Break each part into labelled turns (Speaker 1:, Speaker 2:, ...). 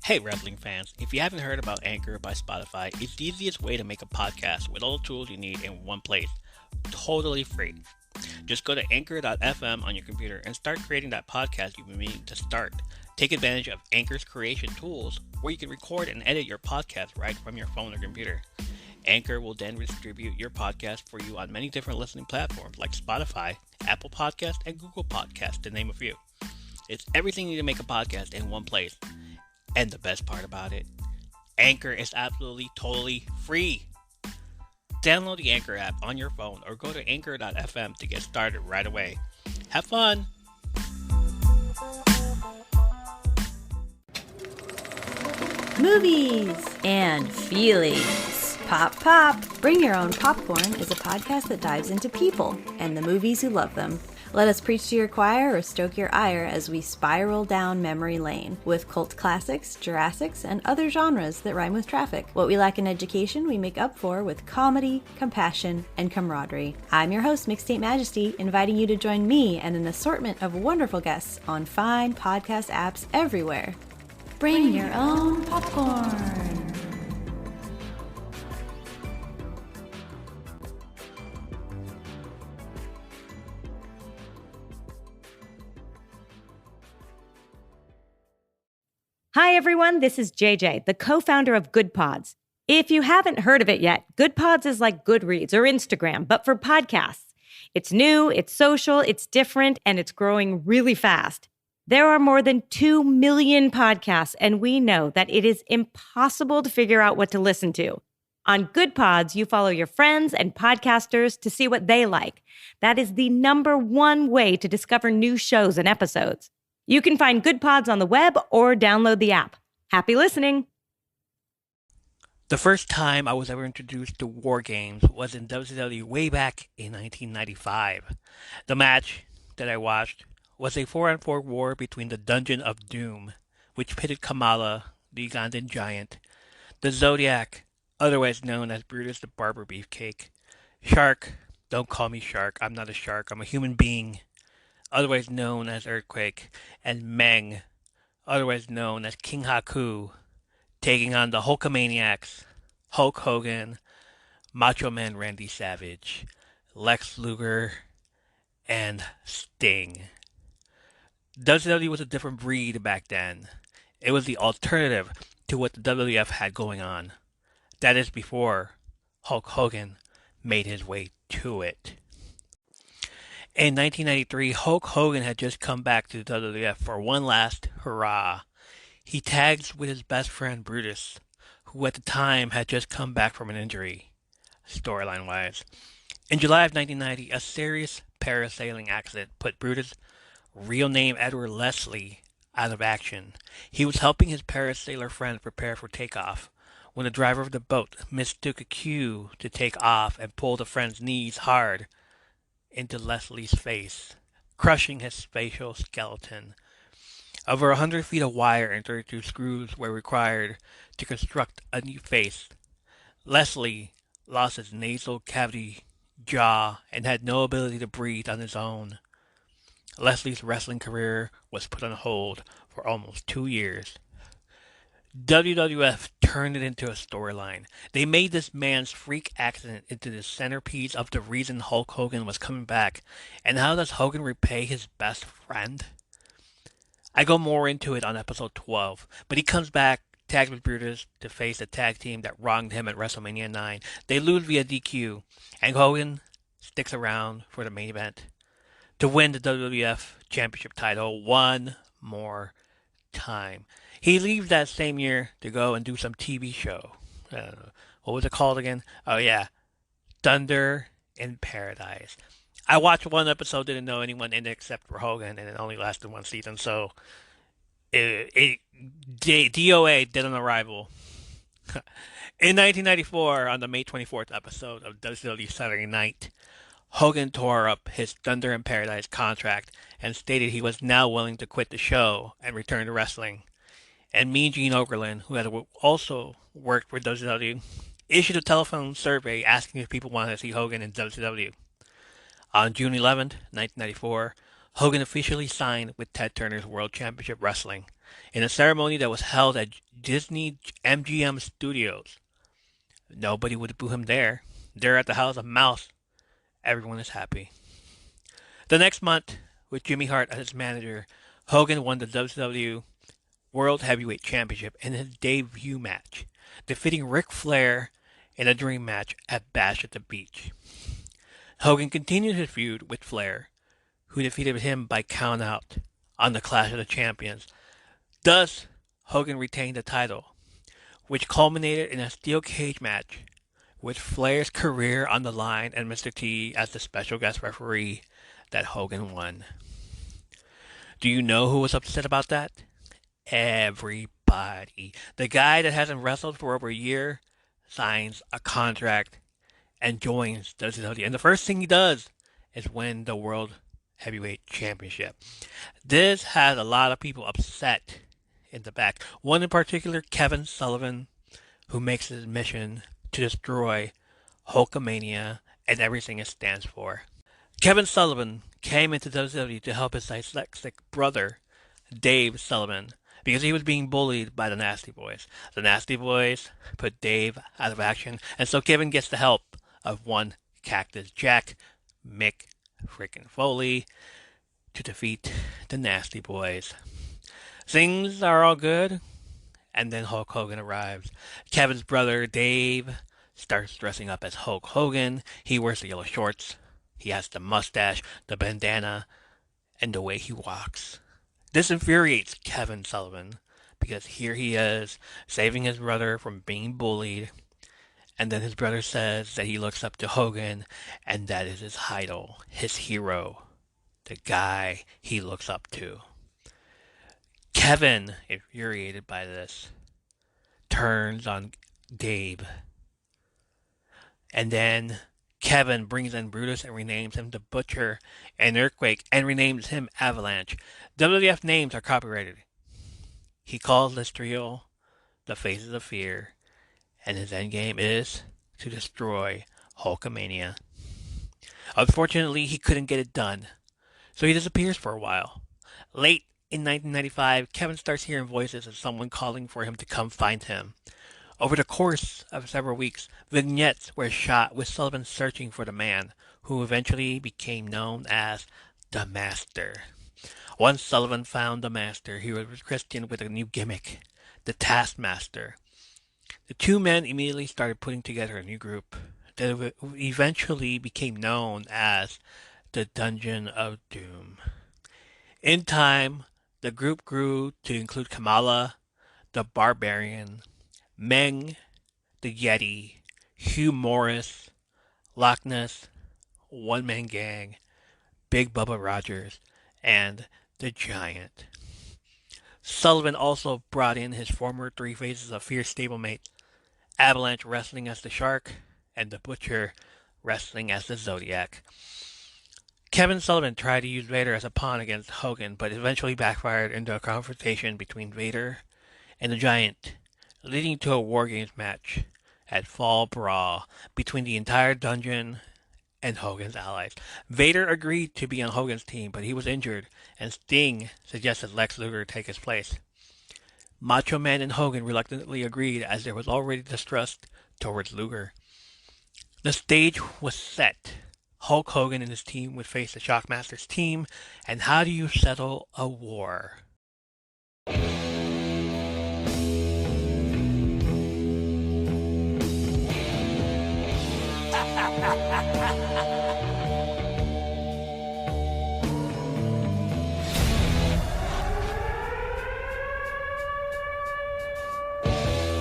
Speaker 1: Hey wrestling fans, if you haven't heard about Anchor by Spotify, it's the easiest way to make a podcast with all the tools you need in one place. Totally free. Just go to anchor.fm on your computer and start creating that podcast you've been meaning to start. Take advantage of Anchor's creation tools where you can record and edit your podcast right from your phone or computer. Anchor will then distribute your podcast for you on many different listening platforms like Spotify, Apple Podcasts, and Google Podcasts, to name a few. It's everything you need to make a podcast in one place. And the best part about it, Anchor is absolutely totally free. Download the Anchor app on your phone or go to anchor.fm to get started right away. Have fun!
Speaker 2: Movies and feelings. Pop, pop. Bring Your Own Popcorn is a podcast that dives into people and the movies who love them. Let us preach to your choir or stoke your ire as we spiral down memory lane with cult classics, Jurassics, and other genres that rhyme with traffic. What we lack in education, we make up for with comedy, compassion, and camaraderie. I'm your host, Mixtape Majesty, inviting you to join me and an assortment of wonderful guests on fine podcast apps everywhere. Bring your own popcorn.
Speaker 3: Hi, everyone. This is JJ, the co-founder of Good Pods. If you haven't heard of it yet, Good Pods is like Goodreads or Instagram, but for podcasts. It's new, it's social, it's different, and it's growing really fast. There are more than 2 million podcasts, and we know that it is impossible to figure out what to listen to. On Good Pods, you follow your friends and podcasters to see what they like. That is the #1 way to discover new shows and episodes. You can find Good Pods on the web or download the app. Happy listening.
Speaker 1: The first time I was ever introduced to War Games was in WCW way back in 1995. The match that I watched was a 4-on-4 war between the Dungeon of Doom, which pitted Kamala, the Ugandan giant, the Zodiac, otherwise known as Brutus the Barber Beefcake, Shark, don't call me Shark, I'm not a shark, I'm a human being, otherwise known as Earthquake, and Meng, otherwise known as King Haku, taking on the Hulkamaniacs, Hulk Hogan, Macho Man Randy Savage, Lex Luger, and Sting. WCW was a different breed back then. It was the alternative to what the WWF had going on. That is before Hulk Hogan made his way to it. In 1993, Hulk Hogan had just come back to the WWF for one last hurrah. He tags with his best friend Brutus, who at the time had just come back from an injury, storyline-wise. In July of 1990, a serious parasailing accident put Brutus, real name Edward Leslie, out of action. He was helping his parasailer friend prepare for takeoff when the driver of the boat mistook a cue to take off and pulled a friend's knees hard into Leslie's face, crushing his facial skeleton. Over 100 feet of wire and 32 screws were required to construct a new face. Leslie lost his nasal cavity, jaw, and had no ability to breathe on his own. Leslie's wrestling career was put on hold for almost 2 years. WWF turned it into a storyline. They made this man's freak accident into the centerpiece of the reason Hulk Hogan was coming back. And how does Hogan repay his best friend? I go more into it on episode 12, but he comes back, tags with Brutus to face the tag team that wronged him at WrestleMania 9. They lose via DQ, and Hogan sticks around for the main event to win the WWF Championship title one more time. He leaves that same year to go and do some TV show. What was it called again? Oh yeah, Thunder in Paradise. I watched one episode, didn't know anyone in it except for Hogan, and it only lasted one season, so DOA, Dead on Arrival. In 1994, on the May 24th episode of WCW Saturday Night, Hogan tore up his Thunder in Paradise contract and stated he was now willing to quit the show and return to wrestling. And Mean Gene Okerlund, who had also worked for WCW, issued a telephone survey asking if people wanted to see Hogan in WCW. On June 11th, 1994, Hogan officially signed with Ted Turner's World Championship Wrestling. in a ceremony that was held at Disney MGM Studios. Nobody would boo him there. There at the House of Mouse, everyone is happy. The next month, with Jimmy Hart as his manager, Hogan won the WCW World Heavyweight Championship in his debut match, defeating Ric Flair in a dream match at Bash at the Beach. Hogan continued his feud with Flair, who defeated him by count out on the Clash of the Champions. Thus, Hogan retained the title, which culminated in a steel cage match with Flair's career on the line and Mr. T as the special guest referee that Hogan won. Do you know who was upset about that? Everybody. The guy that hasn't wrestled for over a year signs a contract and joins WCW. And the first thing he does is win the World Heavyweight Championship. This has a lot of people upset in the back. One in particular, Kevin Sullivan, who makes his mission to destroy Hulkamania and everything it stands for. Kevin Sullivan came into WCW to help his dyslexic brother, Dave Sullivan, because he was being bullied by the Nasty Boys. The Nasty Boys put Dave out of action, and so Kevin gets the help of one Cactus Jack, Mick freaking Foley, to defeat the Nasty Boys. Things are all good, and then Hulk Hogan arrives. Kevin's brother, Dave, starts dressing up as Hulk Hogan. He wears the yellow shorts. He has the mustache, the bandana, and the way he walks. This infuriates Kevin Sullivan, because here he is, saving his brother from being bullied, and then his brother says that he looks up to Hogan, and that is his idol, his hero, the guy he looks up to. Kevin, infuriated by this, turns on Dave. And then Kevin brings in Brutus and renames him the Butcher and Earthquake and renames him Avalanche. WWF names are copyrighted. He calls this trio the Faces of Fear, and his endgame is to destroy Hulkamania. Unfortunately, he couldn't get it done, so he disappears for a while. Late in 1995, Kevin starts hearing voices of someone calling for him to come find him. Over the course of several weeks, vignettes were shot with Sullivan searching for the man, who eventually became known as the Master. Once Sullivan found the Master, he was christened with a new gimmick, the Taskmaster. The two men immediately started putting together a new group that eventually became known as the Dungeon of Doom. In time, the group grew to include Kamala, the Barbarian, Meng, the Yeti, Hugh Morris, Loch Ness, One Man Gang, Big Bubba Rogers, and the Giant. Sullivan also brought in his former Three Faces of Fear stablemate, Avalanche wrestling as the Shark, and the Butcher wrestling as the Zodiac. Kevin Sullivan tried to use Vader as a pawn against Hogan, but eventually backfired into a confrontation between Vader and the Giant, leading to a War Games match at Fall Brawl between the entire dungeon and Hogan's allies. Vader agreed to be on Hogan's team, but he was injured, and Sting suggested Lex Luger take his place. Macho Man and Hogan reluctantly agreed, as there was already distrust towards Luger. The stage was set. Hulk Hogan and his team would face the Shockmaster's team, and how do you settle a war?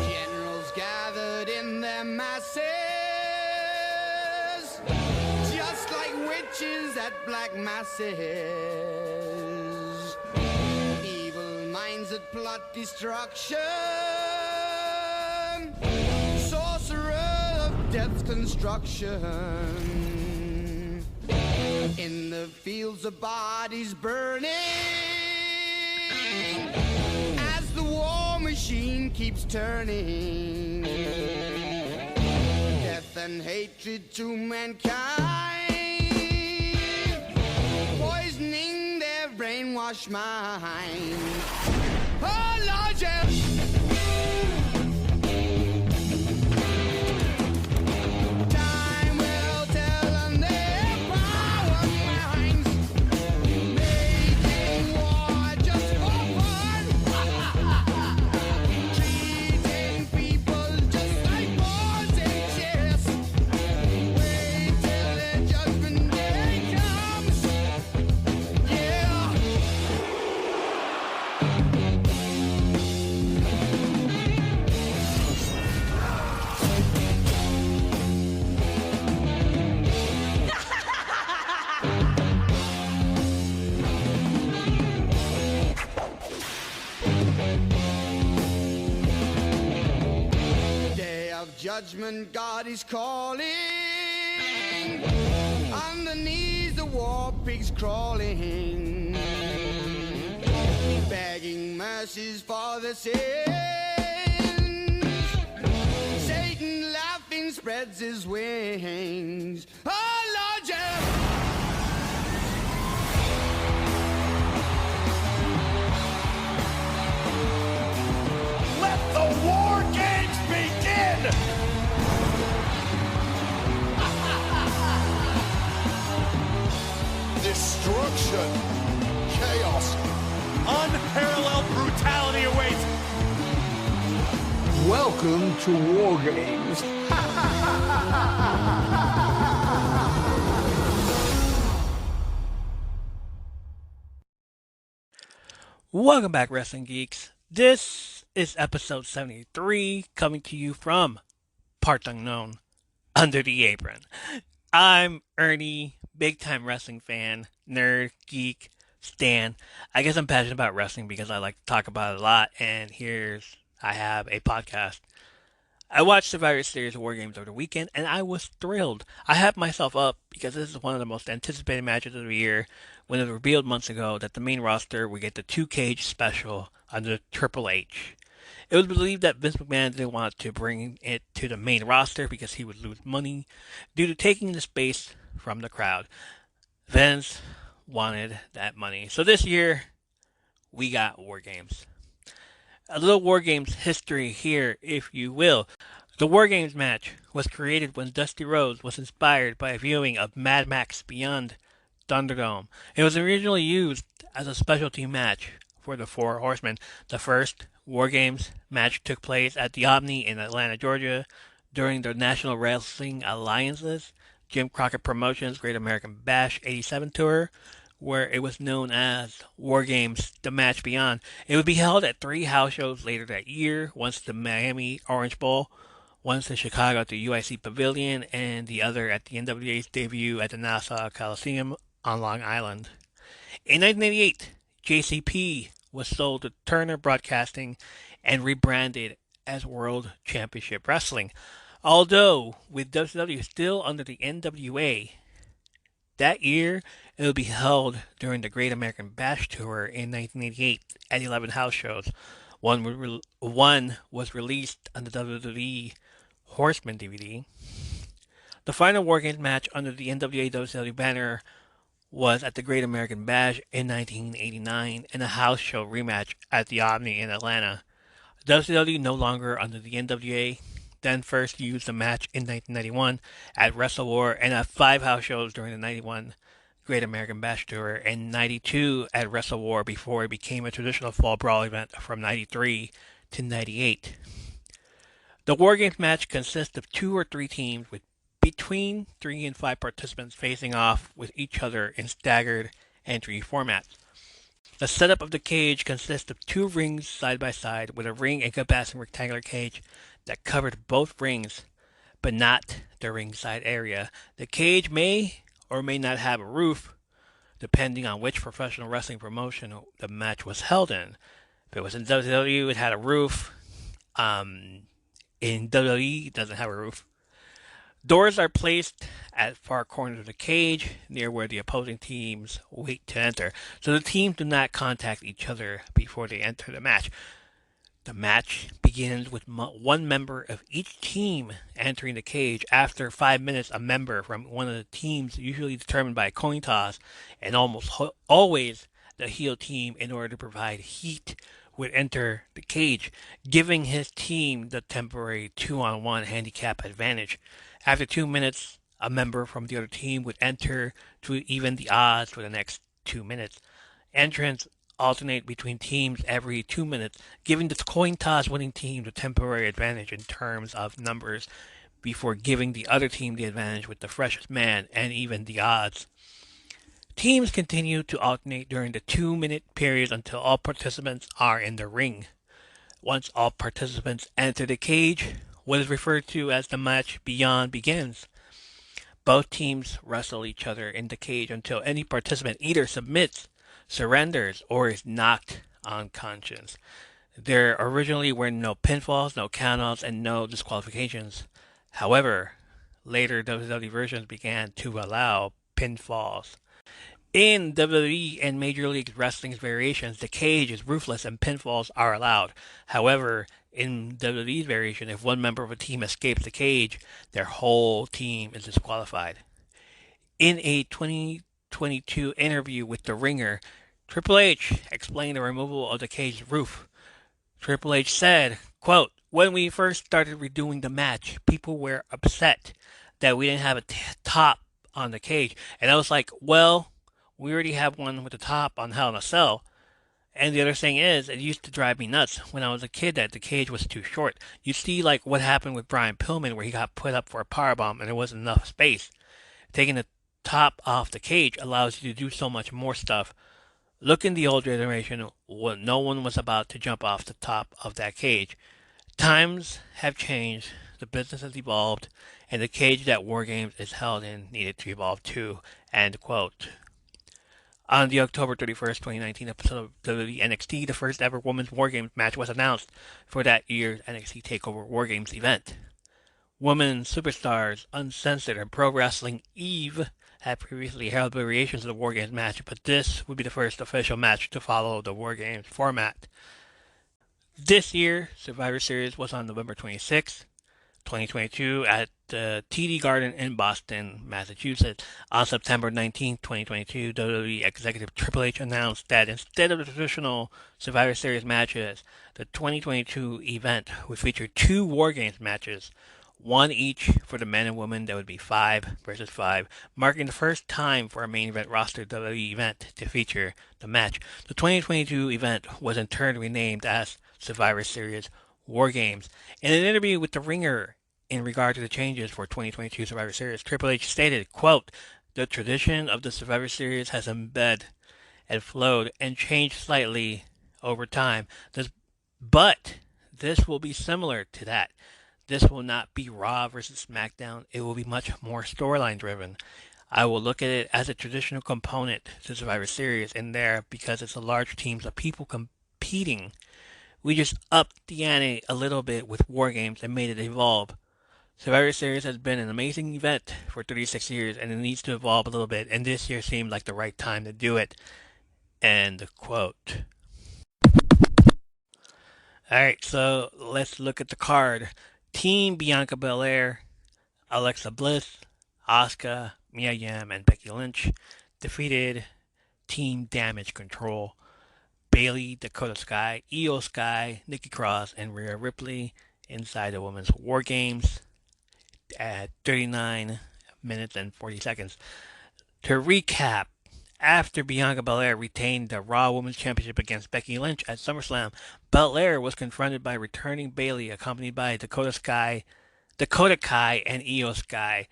Speaker 4: Generals gathered in their masses, just like witches at black masses. Evil minds that plot destruction, sorcerer of death's construction. In the fields of bodies burning, as the war machine keeps turning, death and hatred to mankind, poisoning their brainwashed minds. Oh, Lord, yeah. Time will tell on their power minds, making war just for fun, treating people just like boys and chess. Wait till the judgment day comes, yeah. Day of judgment, God is calling. Underneath the war pigs crawling, begging mercies for the sins. Satan laughing spreads his wings. Oh, Lord, yeah.
Speaker 5: Let the war games begin! Destruction, chaos, unparalleled brutality awaits.
Speaker 6: Welcome to War Games.
Speaker 1: Welcome back, Wrestling Geeks. This is episode 73, coming to you from Parts Unknown, Under the Apron. I'm Ernie, big time wrestling fan, nerd, geek, stan. I guess I'm passionate about wrestling because I like to talk about it a lot, and I have a podcast. I watched Survivor Series War Games over the weekend, and I was thrilled. I hyped myself up because this is one of the most anticipated matches of the year when it was revealed months ago that the main roster would get the 2 cage special under Triple H. It was believed that Vince McMahon didn't want to bring it to the main roster because he would lose money due to taking the space from the crowd. Vince wanted that money. So this year, we got War Games. A little War Games history here, if you will. The War Games match was created when Dusty Rhodes was inspired by a viewing of Mad Max Beyond Thunderdome. It was originally used as a specialty match for the Four Horsemen. The first War Games match took place at the Omni in Atlanta, Georgia, during the National Wrestling Alliance's Jim Crockett Promotions Great American Bash 87 tour, where it was known as War Games The Match Beyond. It would be held at 3 house shows later that year, once the Miami Orange Bowl, once in Chicago at the UIC Pavilion, and the other at the NWA's debut at the Nassau Coliseum on Long Island. In 1988, JCP was sold to Turner Broadcasting and rebranded as World Championship Wrestling. Although, with WCW still under the NWA, that year it would be held during the Great American Bash Tour in 1988 at 11 house shows. One was released on the WWE Horseman DVD. The final War Games match under the NWA WCW banner was at the Great American Bash in 1989 and a house show rematch at the Omni in Atlanta. WCW, no longer under the NWA, then first used the match in 1991 at Wrestle War and at 5 house shows during the 91 Great American Bash Tour and 92 at Wrestle War before it became a traditional fall brawl event from 93 to 98. The War Games match consists of 2 or 3 teams with between 3 and 5 participants facing off with each other in staggered entry formats. The setup of the cage consists of 2 rings side by side with a ring encompassing rectangular cage that covered both rings, but not the ringside area. The cage may or may not have a roof, depending on which professional wrestling promotion the match was held in. If it was in WWE, it had a roof. In WWE, it doesn't have a roof. Doors are placed at far corners of the cage, near where the opposing teams wait to enter, so the teams do not contact each other before they enter the match. The match begins with one member of each team entering the cage. After 5 minutes, a member from one of the teams, usually determined by a coin toss, and almost always the heel team, in order to provide heat, would enter the cage, giving his team the temporary 2-on-1 handicap advantage. After 2 minutes, a member from the other team would enter to even the odds for the next 2 minutes. Entrants alternate between teams every 2 minutes, giving the coin toss winning team the temporary advantage in terms of numbers before giving the other team the advantage with the freshest man and even the odds. Teams continue to alternate during the 2 minute period until all participants are in the ring. Once all participants enter the cage, what is referred to as the match beyond begins. Both teams wrestle each other in the cage until any participant either submits, surrenders, or is knocked unconscious. There originally were no pinfalls, no countouts, and no disqualifications. However, later WWE versions began to allow pinfalls. In WWE and Major League Wrestling's variations, the cage is ruthless and pinfalls are allowed. However, in WWE's variation, if one member of a team escapes the cage, their whole team is disqualified. In a 2022 interview with The Ringer, Triple H explained the removal of the cage roof. Triple H said, quote, "When we first started redoing the match, people were upset that we didn't have a top on the cage. And I was like, well, we already have one with the top on Hell in a Cell. And the other thing is, it used to drive me nuts when I was a kid that the cage was too short. You see, like what happened with Brian Pillman, where he got put up for a powerbomb and there wasn't enough space. Taking the top off the cage allows you to do so much more stuff. Look in the old generation, no one was about to jump off the top of that cage. Times have changed, the business has evolved, and the cage that War Games is held in needed to evolve too." End quote. On the October 31st, 2019 episode of WWE NXT, the first ever Women's War Games match was announced for that year's NXT TakeOver War Games event. Women superstars Uncensored and Pro Wrestling Eve had previously held variations of the War Games match, but this would be the first official match to follow the War Games format. This year, Survivor Series was on November 26th, 2022 at the TD Garden in Boston, Massachusetts. On September 19, 2022, WWE Executive Triple H announced that instead of the traditional Survivor Series matches, the 2022 event would feature two War Games matches, one each for the men and women. That would be 5 versus 5, marking the first time for a main event roster WWE event to feature the match. The 2022 event was in turn renamed as Survivor Series War Games. In an interview with The Ringer in regard to the changes for 2022 Survivor Series, Triple H stated, quote, "The tradition of the Survivor Series has embedded and flowed and changed slightly over time. But this will be similar to that. This will not be Raw versus SmackDown. It will be much more storyline driven. I will look at it as a traditional component to Survivor Series in there because it's a large teams of people competing. We just upped the ante a little bit with War Games and made it evolve. Survivor Series has been an amazing event for 36 years and it needs to evolve a little bit, and this year seemed like the right time to do it." End quote. Alright, so let's look at the card. Team Bianca Belair, Alexa Bliss, Asuka, Mia Yim, and Becky Lynch defeated Team Damage Control, Bayley, Dakota Sky, Io Sky, Nikki Cross, and Rhea Ripley inside the Women's War Games at 39 minutes and 40 seconds. To recap, after Bianca Belair retained the Raw Women's Championship against Becky Lynch at SummerSlam, Belair was confronted by returning Bayley, accompanied by Dakota Kai, and Io Sky,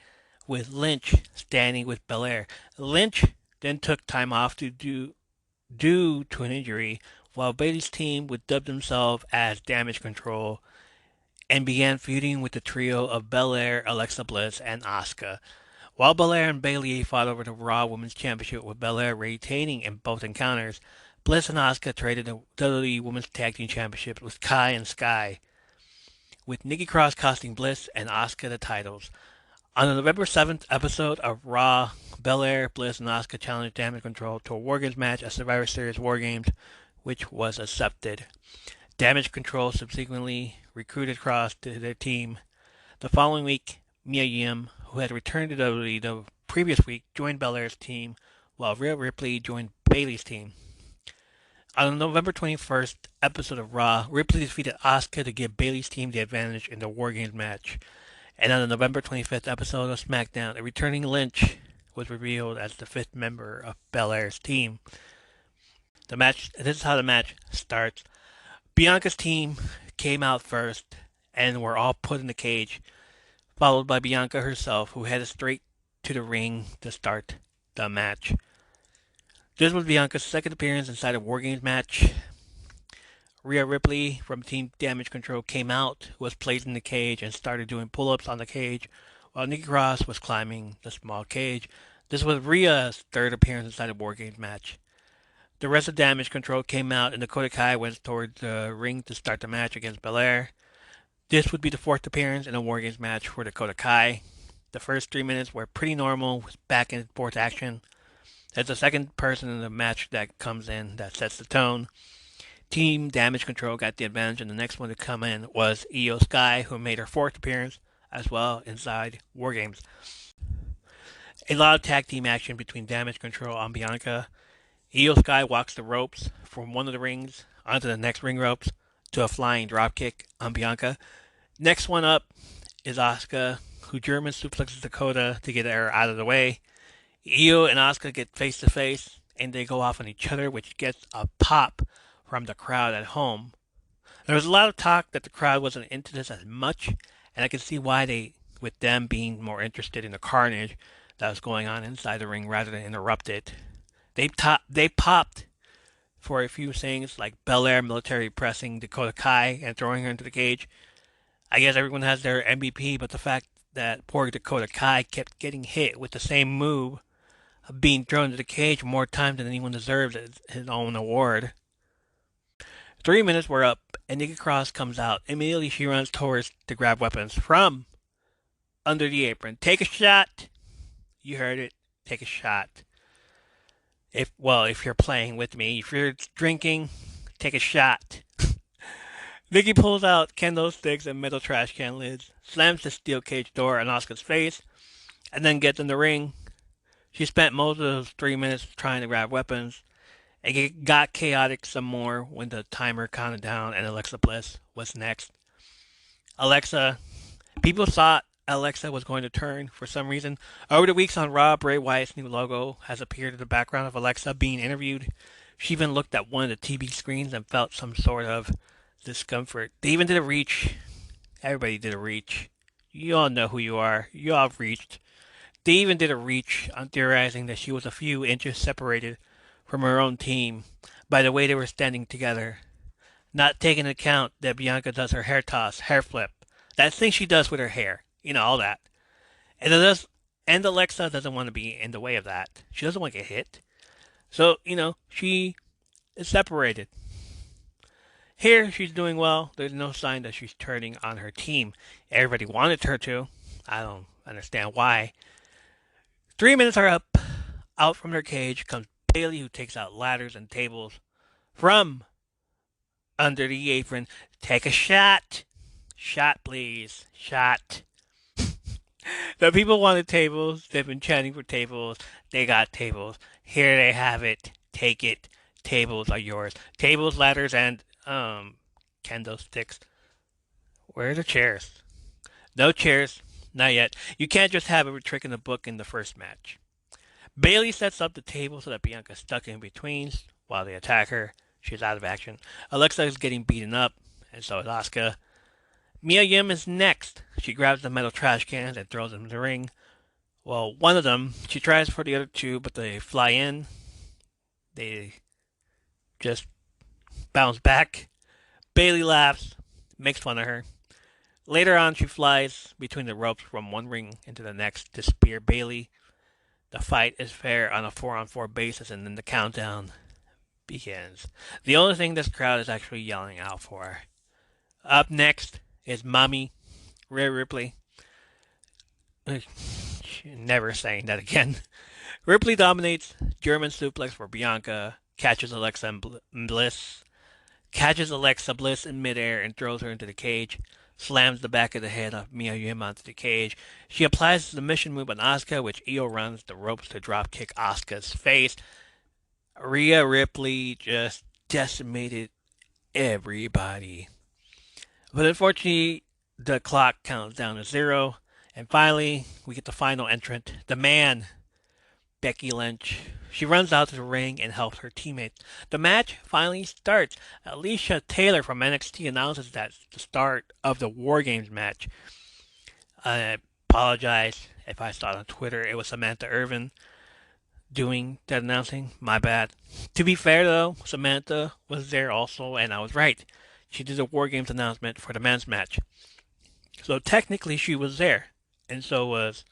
Speaker 1: with Lynch standing with Belair. Lynch then took time off due to an injury, while Bayley's team would dub themselves as Damage Control and began feuding with the trio of Belair, Alexa Bliss, and Asuka. While Belair and Bayley fought over the Raw Women's Championship, with Belair retaining in both encounters, Bliss and Asuka traded the WWE Women's Tag Team Championships with Kai and Sky, with Nikki Cross costing Bliss and Asuka the titles. On the November 7th episode of Raw, Belair, Bliss, and Asuka challenged Damage Control to a War Games match at Survivor Series War Games, which was accepted. Damage Control subsequently recruited Cross to their team. The following week, Mia Yim, who had returned to WWE the previous week, joined Belair's team, while Rhea Ripley joined Bayley's team. On the November 21st episode of Raw, Ripley defeated Asuka to give Bayley's team the advantage in the War Games match. And on the November 25th episode of SmackDown, a returning Lynch was revealed as the fifth member of Belair's team. This is how the match starts. Bianca's team came out first and were all put in the cage, followed by Bianca herself, who headed straight to the ring to start the match. This was Bianca's second appearance inside a War Games match. Rhea Ripley from Team Damage Control came out, was placed in the cage, and started doing pull-ups on the cage, while Nikki Cross was climbing the small cage. This was Rhea's third appearance inside a War Games match. The rest of Damage Control came out, and Dakota Kai went towards the ring to start the match against Belair. This would be the fourth appearance in a War Games match for Dakota Kai. The first 3 minutes were pretty normal, with back and forth action. As the second person in the match that comes in that sets the tone. Team Damage Control got the advantage, and the next one to come in was Io Sky, who made her fourth appearance as well inside War Games. A lot of tag team action between Damage Control and Bianca. Io Sky walks the ropes from one of the rings onto the next ring ropes to a flying dropkick on Bianca. Next one up is Asuka, who German suplexes Dakota to get her out of the way. Io and Asuka get face to face, and they go off on each other, which gets a pop from the crowd at home. There was a lot of talk that the crowd wasn't into this as much, and I can see why with them being more interested in the carnage that was going on inside the ring rather than interrupt it. They popped for a few things like Belair military pressing Dakota Kai and throwing her into the cage. I guess everyone has their MVP, but the fact that poor Dakota Kai kept getting hit with the same move of being thrown into the cage more times than anyone deserves his own award. 3 minutes were up, and Nikki Cross comes out. Immediately, she runs towards to grab weapons from under the apron. Take a shot. You heard it. Take a shot. If you're playing with me, if you're drinking, take a shot. Nikki pulls out kendo sticks and metal trash can lids, slams the steel cage door on Asuka's face, and then gets in the ring. She spent most of those 3 minutes trying to grab weapons. It got chaotic some more when the timer counted down and Alexa Bliss was next. People thought Alexa was going to turn for some reason. Over the weeks on Raw, Bray Wyatt's new logo has appeared in the background of Alexa being interviewed. She even looked at one of the TV screens and felt some sort of discomfort. They even did a reach. Everybody did a reach. You all know who you are. You all reached. They even did a reach on theorizing that she was a few inches separated from her own team by the way they were standing together. Not taking into account that Bianca does her hair toss, hair flip. That thing she does with her hair. You know, all that. And Alexa doesn't want to be in the way of that. She doesn't want to get hit. So, she is separated. Here, she's doing well. There's no sign that she's turning on her team. Everybody wanted her to. I don't understand why. 3 minutes are up. Out from their cage comes Bayley, who takes out ladders and tables from under the apron. Take a shot. Shot, please. Shot. The people wanted tables. They've been chanting for tables. They got tables. Here they have it. Take it. Tables are yours. Tables, ladders, and kendo sticks. Where are the chairs? No chairs. Not yet. You can't just have a trick in the book in the first match. Bayley sets up the table so that Bianca's stuck in between while they attack her. She's out of action. Alexa is getting beaten up, and so is Asuka. Mia Yim is next. She grabs the metal trash cans and throws them in the ring. Well, one of them, she tries for the other two, but they fly in. They just bounce back. Bayley laughs, makes fun of her. Later on, she flies between the ropes from one ring into the next to spear Bayley. The fight is fair on a 4-on-4 basis, and then the countdown begins. The only thing this crowd is actually yelling out for. Up next is Mommy Rhea Ripley. Never saying that again. Ripley dominates German suplex for Bianca, catches Alexa Bliss in midair and throws her into the cage. Slams the back of the head of Mia Yim onto the cage. She applies the submission move on Asuka, which Io runs the ropes to drop kick Asuka's face. Rhea Ripley just decimated everybody. But unfortunately, the clock counts down to 0, and finally, we get the final entrant, the man, Becky Lynch. She runs out to the ring and helps her teammates. The match finally starts. Alicia Taylor from NXT announces that it's the start of the War Games match. I apologize if I saw it on Twitter. It was Samantha Irvin doing that announcing. My bad. To be fair, though, Samantha was there also, and I was right. She did a War Games announcement for the men's match. So technically, she was there. And so was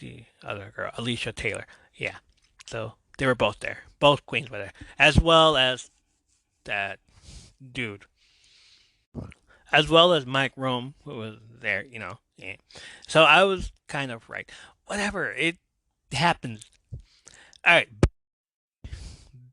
Speaker 1: the other girl, Alicia Taylor. Yeah. So they were both there. Both queens were there. As well as that dude. As well as Mike Rome, who was there, you know. Yeah. So I was kind of right. Whatever. It happens. Alright.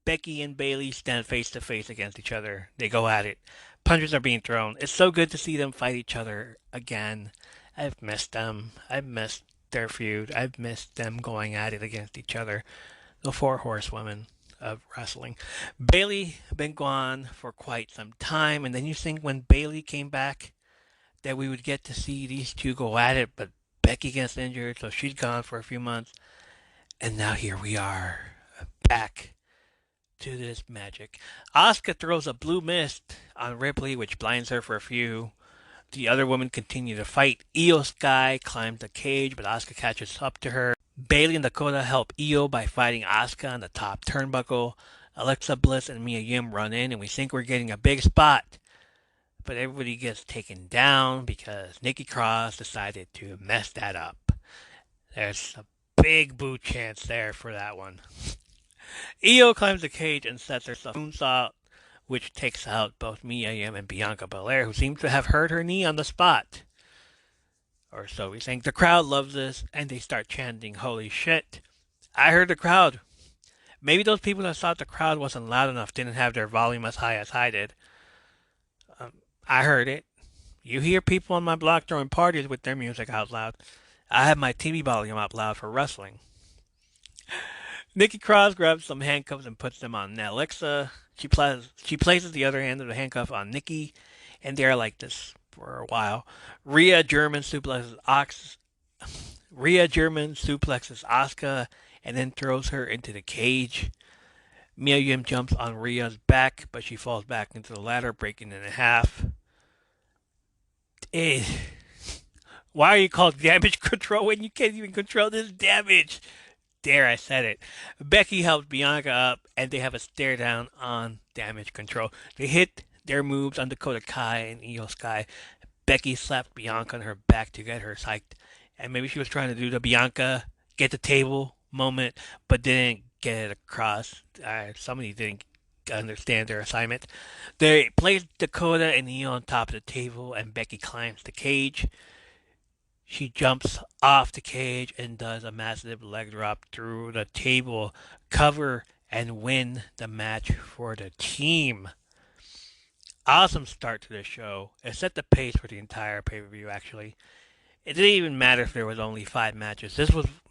Speaker 1: Becky and Bailey stand face to face against each other. They go at it. Punches are being thrown. It's so good to see them fight each other again. I've missed them. I've missed their feud. I've missed them going at it against each other. The four horsewomen of wrestling. Bailey been gone for quite some time, and then you think when Bailey came back that we would get to see these two go at it, but Becky gets injured, so she's gone for a few months, and now here we are, back to this magic. Asuka throws a blue mist on Ripley, which blinds her for a few. The other women continue to fight. Io Sky climbs the cage, but Asuka catches up to her. Bailey and Dakota help Io by fighting Asuka on the top turnbuckle. Alexa Bliss and Mia Yim run in, and we think we're getting a big spot. But everybody gets taken down because Nikki Cross decided to mess that up. There's a big boo chance there for that one. Io climbs the cage and sets herself a moonsault, which takes out both Mia Yim and Bianca Belair, who seems to have hurt her knee on the spot. Or so we think. The crowd loves this, and they start chanting, "Holy shit." I heard the crowd. Maybe those people that thought the crowd wasn't loud enough didn't have their volume as high as I did. I heard it. You hear people on my block throwing parties with their music out loud. I have my TV volume up loud for wrestling. Nikki Cross grabs some handcuffs and puts them on Alexa. She places the other end of the handcuff on Nikki, and they're like this for a while. Rhea German suplexes Asuka and then throws her into the cage. Mia Yim jumps on Rhea's back, but she falls back into the ladder, breaking it in half. Why are you called damage control when you can't even control this damage? There, I said it. Becky helps Bianca up, and they have a stare down on damage control. They hit their moves on Dakota Kai and Io Sky. Becky slapped Bianca on her back to get her psyched, and maybe she was trying to do the Bianca get the table moment, but didn't get it across. Somebody didn't understand their assignment. They place Dakota and Io on top of the table, and Becky climbs the cage. She jumps off the cage and does a massive leg drop through the table, cover, and win the match for the team. Awesome start to the show. It set the pace for the entire pay-per-view, actually. It didn't even matter if there was only 5 matches.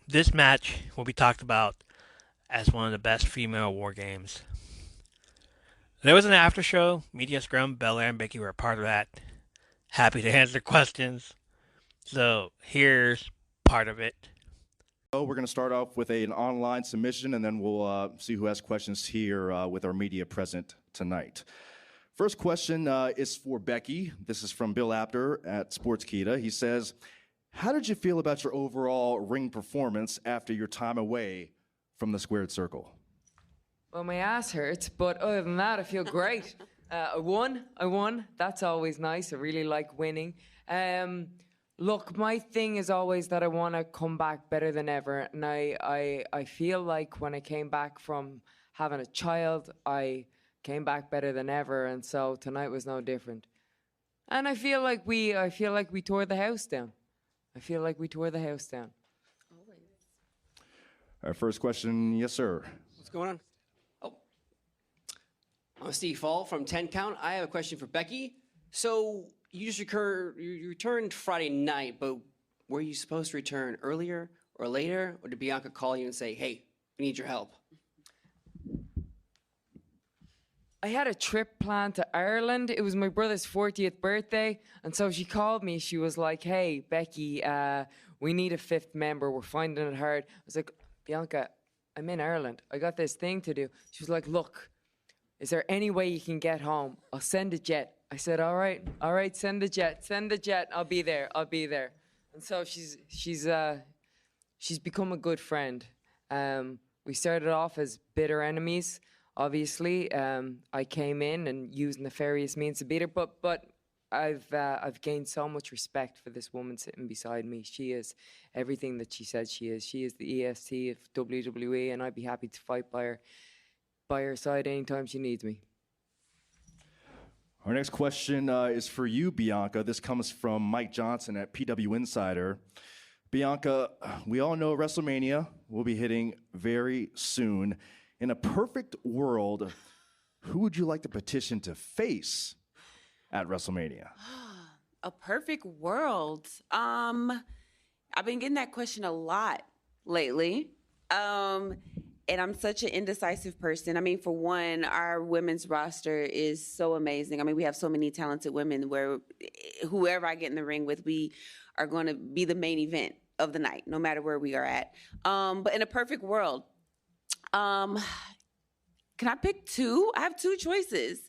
Speaker 1: This match will be talked about as one of the best female war games. There was an after show. Media Scrum, Belair and Becky were a part of that. Happy to answer questions. So here's part of it.
Speaker 7: So we're going to start off with an online submission, and then we'll see who has questions here with our media present tonight. First question is for Becky. This is from Bill Apter at Sportskeeda. He says, how did you feel about your overall ring performance after your time away from the squared circle?
Speaker 8: Well, my ass hurts, but other than that, I feel great. I won. That's always nice. I really like winning. Look, my thing is always that I want to come back better than ever. And I feel like when I came back from having a child, I came back better than ever. And so tonight was no different. And I feel like we tore the house down.
Speaker 7: Our first question, yes, sir.
Speaker 9: What's going on? Oh, I'm Steve Fall from 10 Count. I have a question for Becky. So you returned Friday night, but were you supposed to return earlier or later, or did Bianca call you and say, "Hey, we need your help"?
Speaker 8: I had a trip planned to Ireland. It was my brother's 40th birthday. And so she called me. She was like, hey, Becky, we need a fifth member. We're finding it hard. I was like, Bianca, I'm in Ireland. I got this thing to do. She was like, look, is there any way you can get home? I'll send a jet. I said, all right, send the jet. I'll be there. And so she's become a good friend. We started off as bitter enemies. Obviously, I came in and used nefarious means to beat her, but I've gained so much respect for this woman sitting beside me. She is everything that she said she is. She is the EST of WWE, and I'd be happy to fight by her side anytime she needs me.
Speaker 7: Our next question is for you, Bianca. This comes from Mike Johnson at PW Insider. Bianca, we all know WrestleMania will be hitting very soon. In a perfect world, who would you like to petition to face at WrestleMania?
Speaker 10: A perfect world. I've been getting that question a lot lately. And I'm such an indecisive person. I mean, for one, our women's roster is so amazing. I mean, we have so many talented women where whoever I get in the ring with, we are going to be the main event of the night, no matter where we are at. But in a perfect world, can I pick two? I have two choices.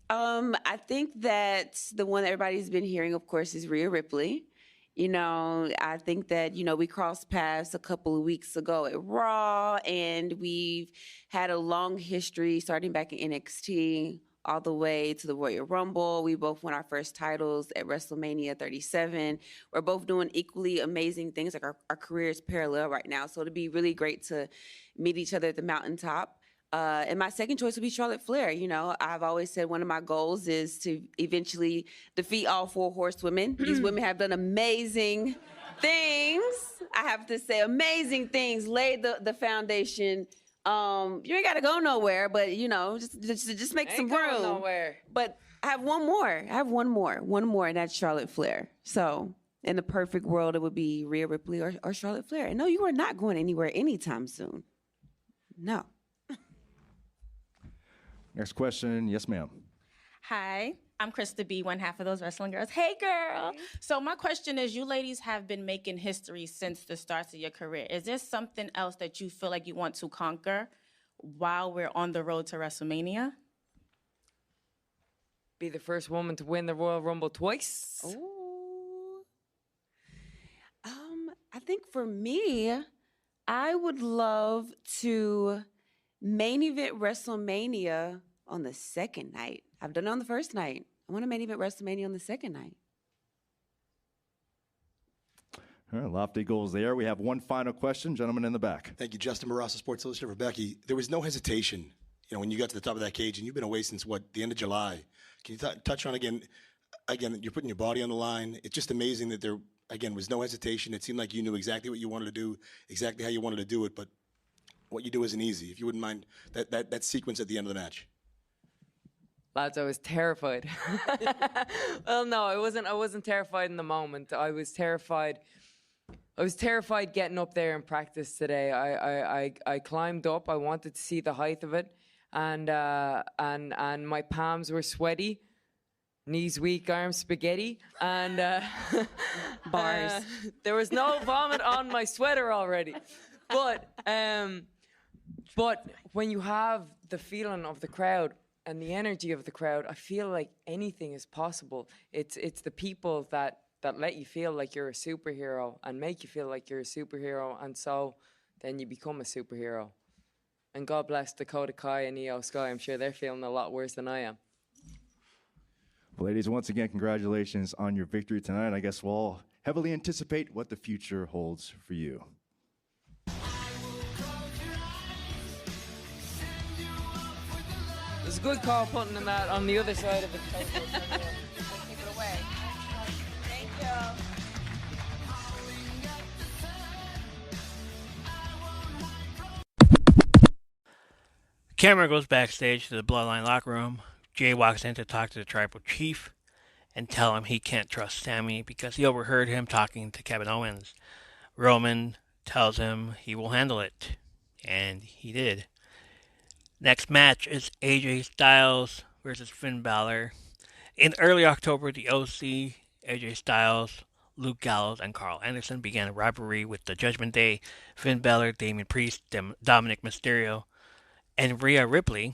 Speaker 10: I think that the one that everybody's been hearing, of course, is Rhea Ripley. You know, I think that, you know, we crossed paths a couple of weeks ago at Raw, and we've had a long history starting back in NXT all the way to the Royal Rumble. We both won our first titles at WrestleMania 37. We're both doing equally amazing things. Like our careers parallel right now. So it'd be really great to meet each other at the mountaintop. And my second choice would be Charlotte Flair. You know, I've always said one of my goals is to eventually defeat all four horsewomen. These women have done amazing things. I have to say, amazing things. Laid the foundation. You ain't got to go nowhere, but you know, just make some room.
Speaker 8: Nowhere.
Speaker 10: But I have one more, and that's Charlotte Flair. So in the perfect world, it would be Rhea Ripley or Charlotte Flair. And no, you are not going anywhere anytime soon. No.
Speaker 7: Next question. Yes, ma'am.
Speaker 11: Hi, I'm Krista B, one half of those wrestling girls. Hey, girl. So my question is, you ladies have been making history since the start of your career. Is there something else that you feel like you want to conquer while we're on the road to WrestleMania?
Speaker 8: Be the first woman to win the Royal Rumble twice.
Speaker 10: Oh. I think for me, I would love to main event WrestleMania on the second night. I've done it on the first night. I want to main event WrestleMania on the second night.
Speaker 7: All right, lofty goals there. We have one final question. Gentleman in the back.
Speaker 12: Thank you, Justin Marassa, Sports Illustrated for Becky. There was no hesitation, you know, when you got to the top of that cage, and you've been away since, the end of July. Can you touch on, again, you're putting your body on the line. It's just amazing that there, again, was no hesitation. It seemed like you knew exactly what you wanted to do, exactly how you wanted to do it, but what you do isn't easy. If you wouldn't mind that sequence at the end of the match.
Speaker 8: Lads, I was terrified. Well, no, I wasn't terrified in the moment. I was terrified getting up there in practice today. I climbed up. I wanted to see the height of it, and my palms were sweaty, knees weak, arms spaghetti, and
Speaker 10: Bars.
Speaker 8: There was no vomit on my sweater already, but when you have the feeling of the crowd and the energy of the crowd, I feel like anything is possible. It's the people that let you feel like you're a superhero and make you feel like you're a superhero, and so then you become a superhero. And God bless Dakota Kai and Io Sky. I'm sure they're feeling a lot worse than I am.
Speaker 7: Well, ladies, once again, congratulations on your victory tonight. I guess we'll all heavily anticipate what the future holds for you.
Speaker 8: It's a good call putting in that on the other side of the table.
Speaker 11: Keep it away. Thank you.
Speaker 1: Camera goes backstage to the Bloodline locker room. Jay walks in to talk to the tribal chief and tell him he can't trust Sammy because he overheard him talking to Kevin Owens. Roman tells him he will handle it, and he did. Next match is AJ Styles versus Finn Balor. In early October, the OC, AJ Styles, Luke Gallows, and Carl Anderson began a rivalry with the Judgment Day, Finn Balor, Damian Priest, Dominic Mysterio, and Rhea Ripley.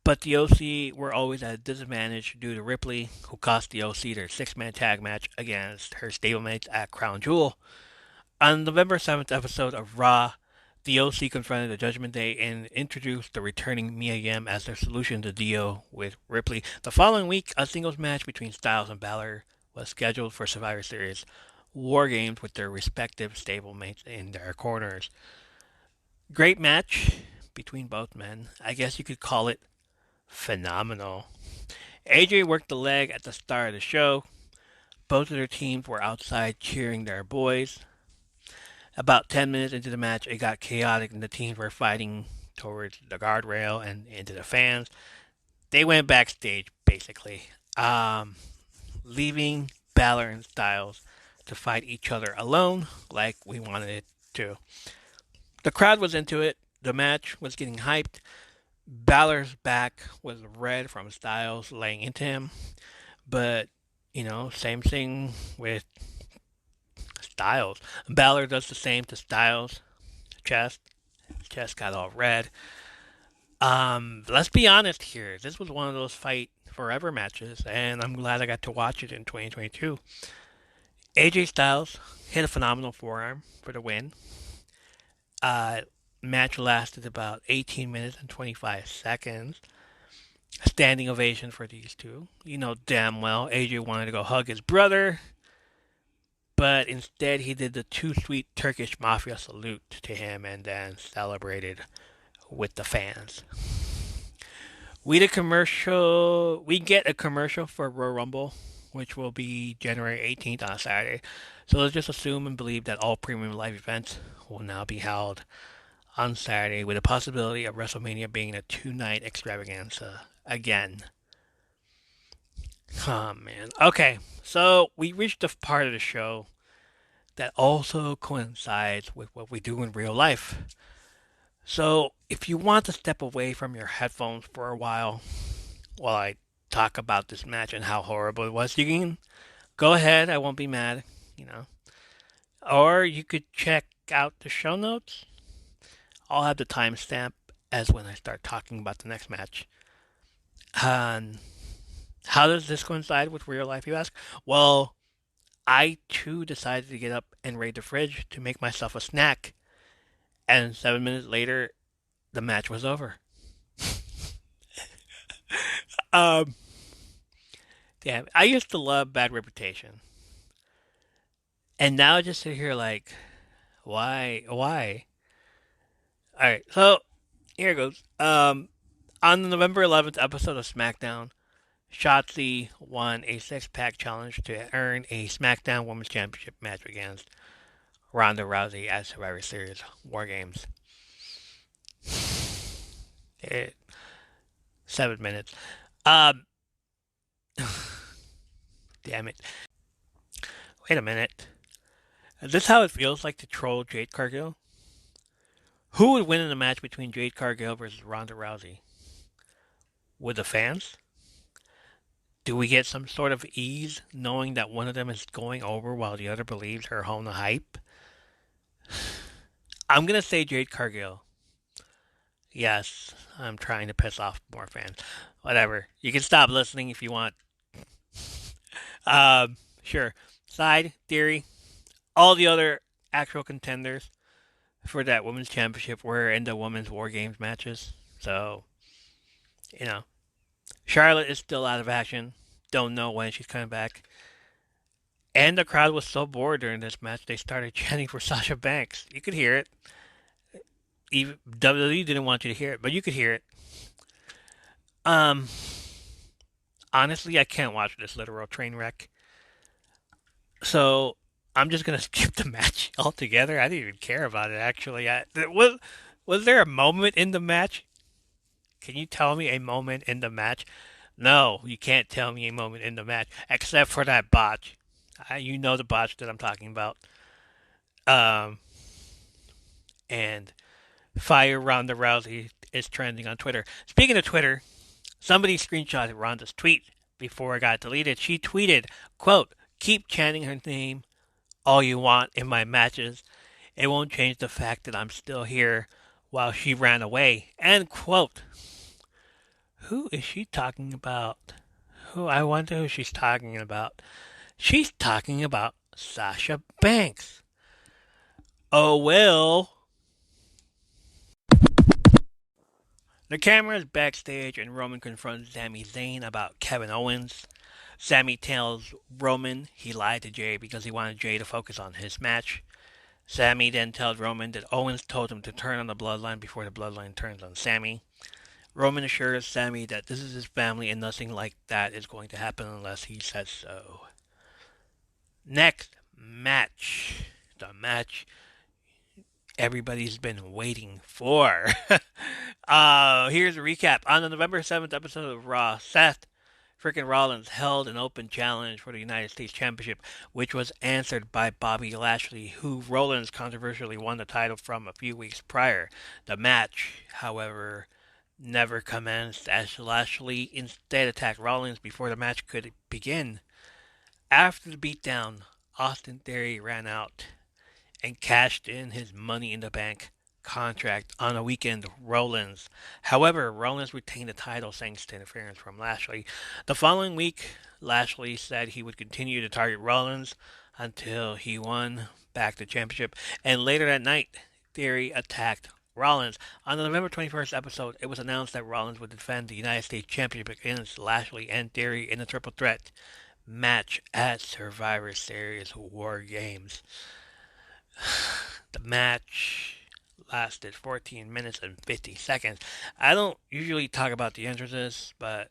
Speaker 1: But the OC were always at a disadvantage due to Ripley, who cost the OC their six-man tag match against her stablemates at Crown Jewel. On November 7th episode of Raw, the OC confronted the Judgment Day and introduced the returning Mia Yim as their solution to deal with Ripley. The following week, a singles match between Styles and Balor was scheduled for Survivor Series War Games with their respective stablemates in their corners. Great match between both men. I guess you could call it phenomenal. AJ worked the leg at the start of the show. Both of their teams were outside cheering their boys. About 10 minutes into the match, it got chaotic and the teams were fighting towards the guardrail and into the fans. They went backstage, basically, leaving Balor and Styles to fight each other alone like we wanted it to. The crowd was into it. The match was getting hyped. Balor's back was red from Styles laying into him. But, same thing with Styles. Balor does the same to Styles' chest. His chest got all red. Let's be honest here. This was one of those fight forever matches, and I'm glad I got to watch it in 2022. AJ Styles hit a phenomenal forearm for the win. Match lasted about 18 minutes and 25 seconds. A standing ovation for these two. You know damn well AJ wanted to go hug his brother, but instead he did the too sweet Turkish mafia salute to him and then celebrated with the fans. We get a commercial for Royal Rumble, which will be January 18th on a Saturday. So let's just assume and believe that all premium live events will now be held on Saturday, with a possibility of WrestleMania being a two-night extravaganza again. Oh, man. Okay, so we reached the part of the show that also coincides with what we do in real life. So if you want to step away from your headphones for a while I talk about this match and how horrible it was, you can go ahead. I won't be mad, Or you could check out the show notes. I'll have the timestamp as when I start talking about the next match. How does this coincide with real life, you ask? Well, I too decided to get up and raid the fridge to make myself a snack. And 7 minutes later, the match was over. Damn, I used to love Bad Reputation. And now I just sit here like, why? Alright, so here it goes. On the November 11th episode of SmackDown, Shotzi won a six-pack challenge to earn a SmackDown Women's Championship match against Ronda Rousey at Survivor Series War Games. 7 minutes. Damn it. Wait a minute. Is this how it feels like to troll Jade Cargill? Who would win in a match between Jade Cargill versus Ronda Rousey? Would the fans? Do we get some sort of ease knowing that one of them is going over while the other believes her own hype? I'm going to say Jade Cargill. Yes, I'm trying to piss off more fans. Whatever. You can stop listening if you want. Sure. Side, theory, all the other actual contenders for that women's championship were in the women's War Games matches. So, Charlotte is still out of action. Don't know when she's coming back. And the crowd was so bored during this match, they started chanting for Sasha Banks. You could hear it. Even WWE didn't want you to hear it, but you could hear it. Honestly, I can't watch this literal train wreck. So I'm just gonna skip the match altogether. I didn't even care about it actually. Was there a moment in the match? Can you tell me a moment in the match? No, you can't tell me a moment in the match except for that botch. You know the botch that I'm talking about. And fire Ronda Rousey is trending on Twitter. Speaking of Twitter, somebody screenshotted Ronda's tweet before it got deleted. She tweeted, quote, "Keep chanting her name all you want in my matches. It won't change the fact that I'm still here while she ran away." End quote. Who is she talking about? I wonder who she's talking about. She's talking about Sasha Banks. Oh well. The camera is backstage and Roman confronts Sami Zayn about Kevin Owens. Sami tells Roman he lied to Jay because he wanted Jay to focus on his match. Sami then tells Roman that Owens told him to turn on the Bloodline before the Bloodline turns on Sami. Roman assures Sami that this is his family and nothing like that is going to happen unless he says so. Next match. The match everybody's been waiting for. Here's a recap. On the November 7th episode of Raw, Seth freaking Rollins held an open challenge for the United States Championship, which was answered by Bobby Lashley, who Rollins controversially won the title from a few weeks prior. The match, however, never commenced as Lashley instead attacked Rollins before the match could begin. After the beatdown, Austin Theory ran out and cashed in his Money in the Bank contract on a weekend Rollins. However, Rollins retained the title thanks to interference from Lashley. The following week, Lashley said he would continue to target Rollins until he won back the championship, and later that night, Theory attacked Rollins. On the November 21st episode, it was announced that Rollins would defend the United States Championship against Lashley and Theory in a triple threat match at Survivor Series War Games. The match lasted 14 minutes and 50 seconds. I don't usually talk about the entrances, but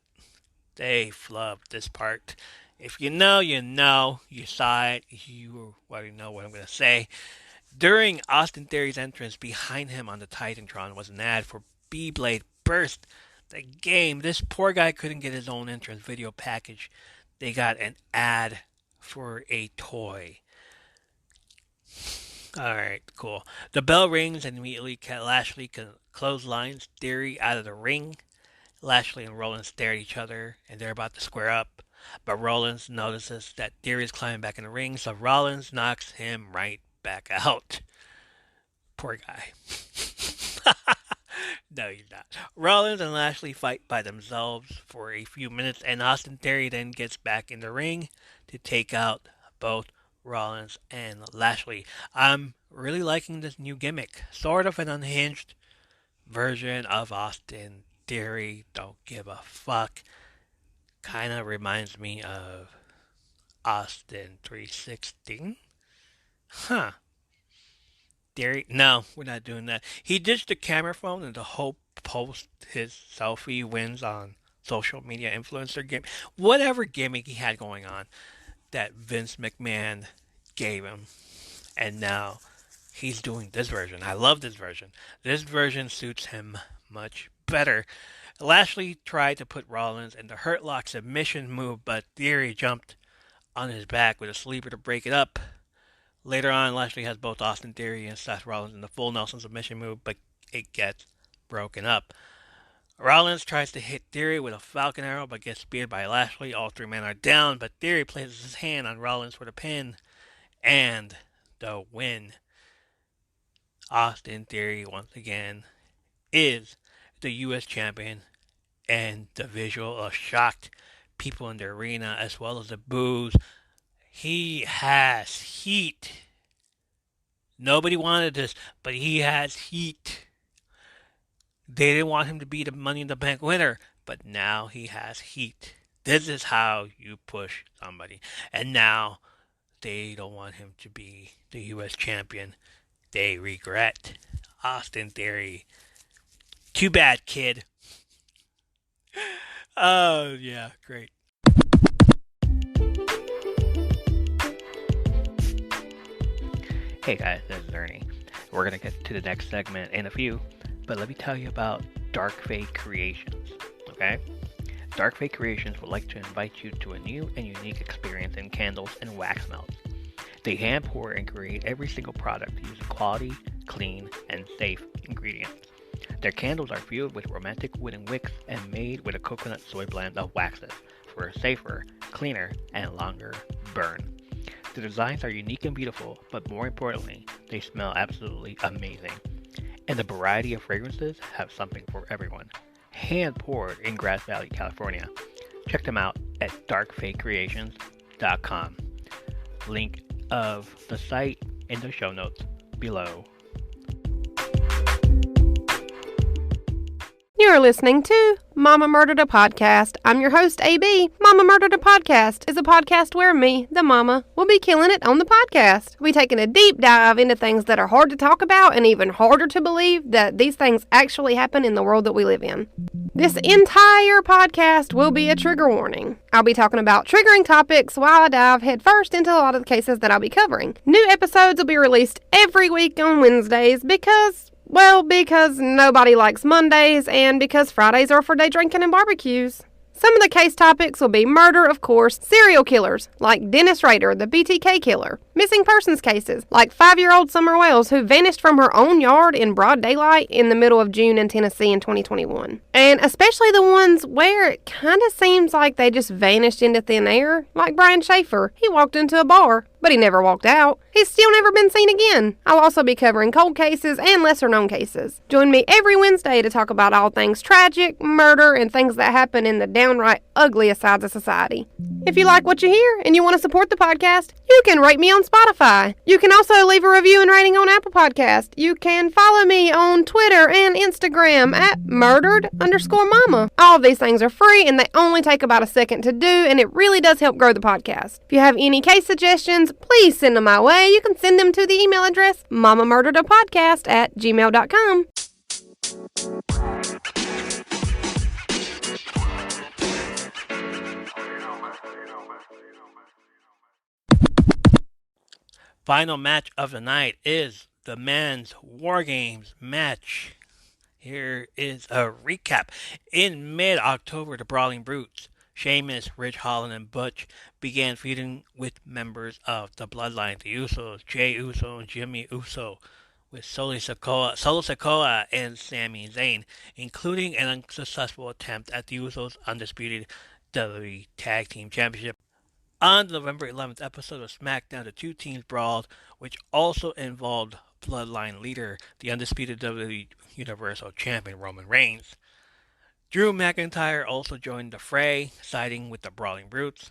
Speaker 1: they flubbed this part. If you know, you know. You saw it. You already know what I'm going to say. During Austin Theory's entrance, behind him on the Titantron was an ad for Beyblade Burst, the game. This poor guy couldn't get his own entrance video package. They got an ad for a toy. Alright, cool. The bell rings and immediately Lashley clotheslines Theory out of the ring. Lashley and Rollins stare at each other and they're about to square up. But Rollins notices that Theory is climbing back in the ring, so Rollins knocks him right back out. Poor guy. No, he's not. Rollins and Lashley fight by themselves for a few minutes, and Austin Theory then gets back in the ring to take out both Rollins and Lashley. I'm really liking this new gimmick. Sort of an unhinged version of Austin Theory. Don't give a fuck. Kind of reminds me of Austin 316. Huh. Theory? No, we're not doing that. He ditched the camera phone and the whole post his selfie wins on social media influencer game. Whatever gimmick he had going on that Vince McMahon gave him. And now he's doing this version. I love this version. This version suits him much better. Lashley tried to put Rollins in the Hurt Lock submission move, but Theory jumped on his back with a sleeper to break it up. Later on, Lashley has both Austin Theory and Seth Rollins in the full Nelson submission move, but it gets broken up. Rollins tries to hit Theory with a Falcon Arrow, but gets speared by Lashley. All three men are down, but Theory places his hand on Rollins for the pin and the win. Austin Theory, once again, is the U.S. champion, and the visual of shocked people in the arena, as well as the boos. He has heat. Nobody wanted this, but he has heat. They didn't want him to be the Money in the Bank winner, but now he has heat. This is how you push somebody. And now they don't want him to be the U.S. champion. They regret. Austin Theory. Too bad, kid. Oh, yeah, great. Hey guys, this is Ernie. We're going to get to the next segment in a few, but let me tell you about Dark Fate Creations, okay? Dark Fate Creations would like to invite you to a new and unique experience in candles and wax melts. They hand pour and create every single product using quality, clean, and safe ingredients. Their candles are filled with romantic wooden wicks and made with a coconut soy blend of waxes for a safer, cleaner, and longer burn. The designs are unique and beautiful, but more importantly, they smell absolutely amazing. And the variety of fragrances have something for everyone. Hand poured in Grass Valley, California. Check them out at darkfakecreations.com. Link of the site in the show notes below.
Speaker 13: You're listening to Mama Murdered a Podcast. I'm your host, AB. Mama Murdered a Podcast is a podcast where me, the mama, will be killing it on the podcast. We'll be taking a deep dive into things that are hard to talk about and even harder to believe that these things actually happen in the world that we live in. This entire podcast will be a trigger warning. I'll be talking about triggering topics while I dive headfirst into a lot of the cases that I'll be covering. New episodes will be released every week on Wednesdays because nobody likes Mondays and because Fridays are for day drinking and barbecues. Some of the case topics will be murder, of course, serial killers, like Dennis Rader, the BTK killer, missing persons cases, like 5-year-old Summer Wells, who vanished from her own yard in broad daylight in the middle of June in Tennessee in 2021. And especially the ones where it kind of seems like they just vanished into thin air, like Brian Schaefer. He walked into a bar, but he never walked out. He's still never been seen again. I'll also be covering cold cases and lesser-known cases. Join me every Wednesday to talk about all things tragic, murder, and things that happen in the downright ugliest sides of society. If you like what you hear and you want to support the podcast, you can rate me on Spotify. You can also leave a review and rating on Apple Podcast. You can follow me on Twitter and Instagram at murdered_mama. All of these things are free and they only take about a second to do, and it really does help grow the podcast. If you have any case suggestions, please send them my way. You can send them to the email address mamamurderedapodcast@gmail.com.
Speaker 1: Final match of the night is the men's War Games match. Here is a recap. In mid-October, the Brawling Brutes, Sheamus, Ridge Holland, and Butch began feuding with members of the Bloodline, the Usos, Jey Uso and Jimmy Uso, with Solo Sikoa and Sami Zayn, including an unsuccessful attempt at the Usos' undisputed WWE Tag Team Championship. On the November 11th episode of SmackDown, the two teams brawled, which also involved Bloodline leader, the undisputed WWE Universal Champion Roman Reigns. Drew McIntyre also joined the fray, siding with the Brawling Brutes.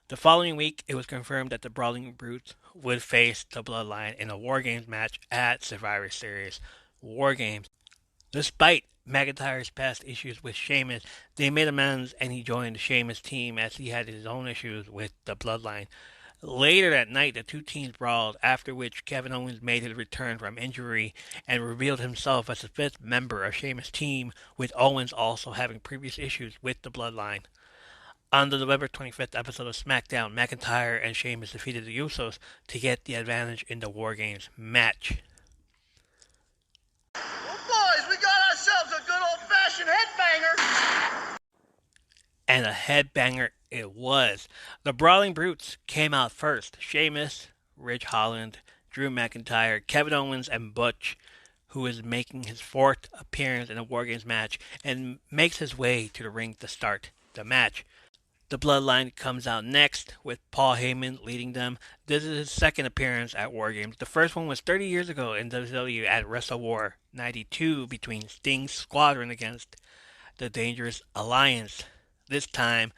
Speaker 1: The following week, it was confirmed that the Brawling Brutes would face the Bloodline in a War Games match at Survivor Series War Games. Despite McIntyre's past issues with Sheamus, they made amends and he joined the Sheamus team as he had his own issues with the Bloodline. Later that night, the two teams brawled, after which Kevin Owens made his return from injury and revealed himself as the fifth member of Sheamus' team, with Owens also having previous issues with the Bloodline. On the November 25th episode of SmackDown, McIntyre and Sheamus defeated the Usos to get the advantage in the War Games match.
Speaker 5: Boys, we got ourselves a good old-fashioned headbanger.
Speaker 1: And a headbanger it was. The Brawling Brutes came out first. Sheamus, Ridge Holland, Drew McIntyre, Kevin Owens, and Butch, who is making his fourth appearance in a War Games match and makes his way to the ring to start the match. The Bloodline comes out next, with Paul Heyman leading them. This is his second appearance at War Games. The first one was 30 years ago in WWE at Wrestle War 92 between Sting's squadron against the Dangerous Alliance. This time,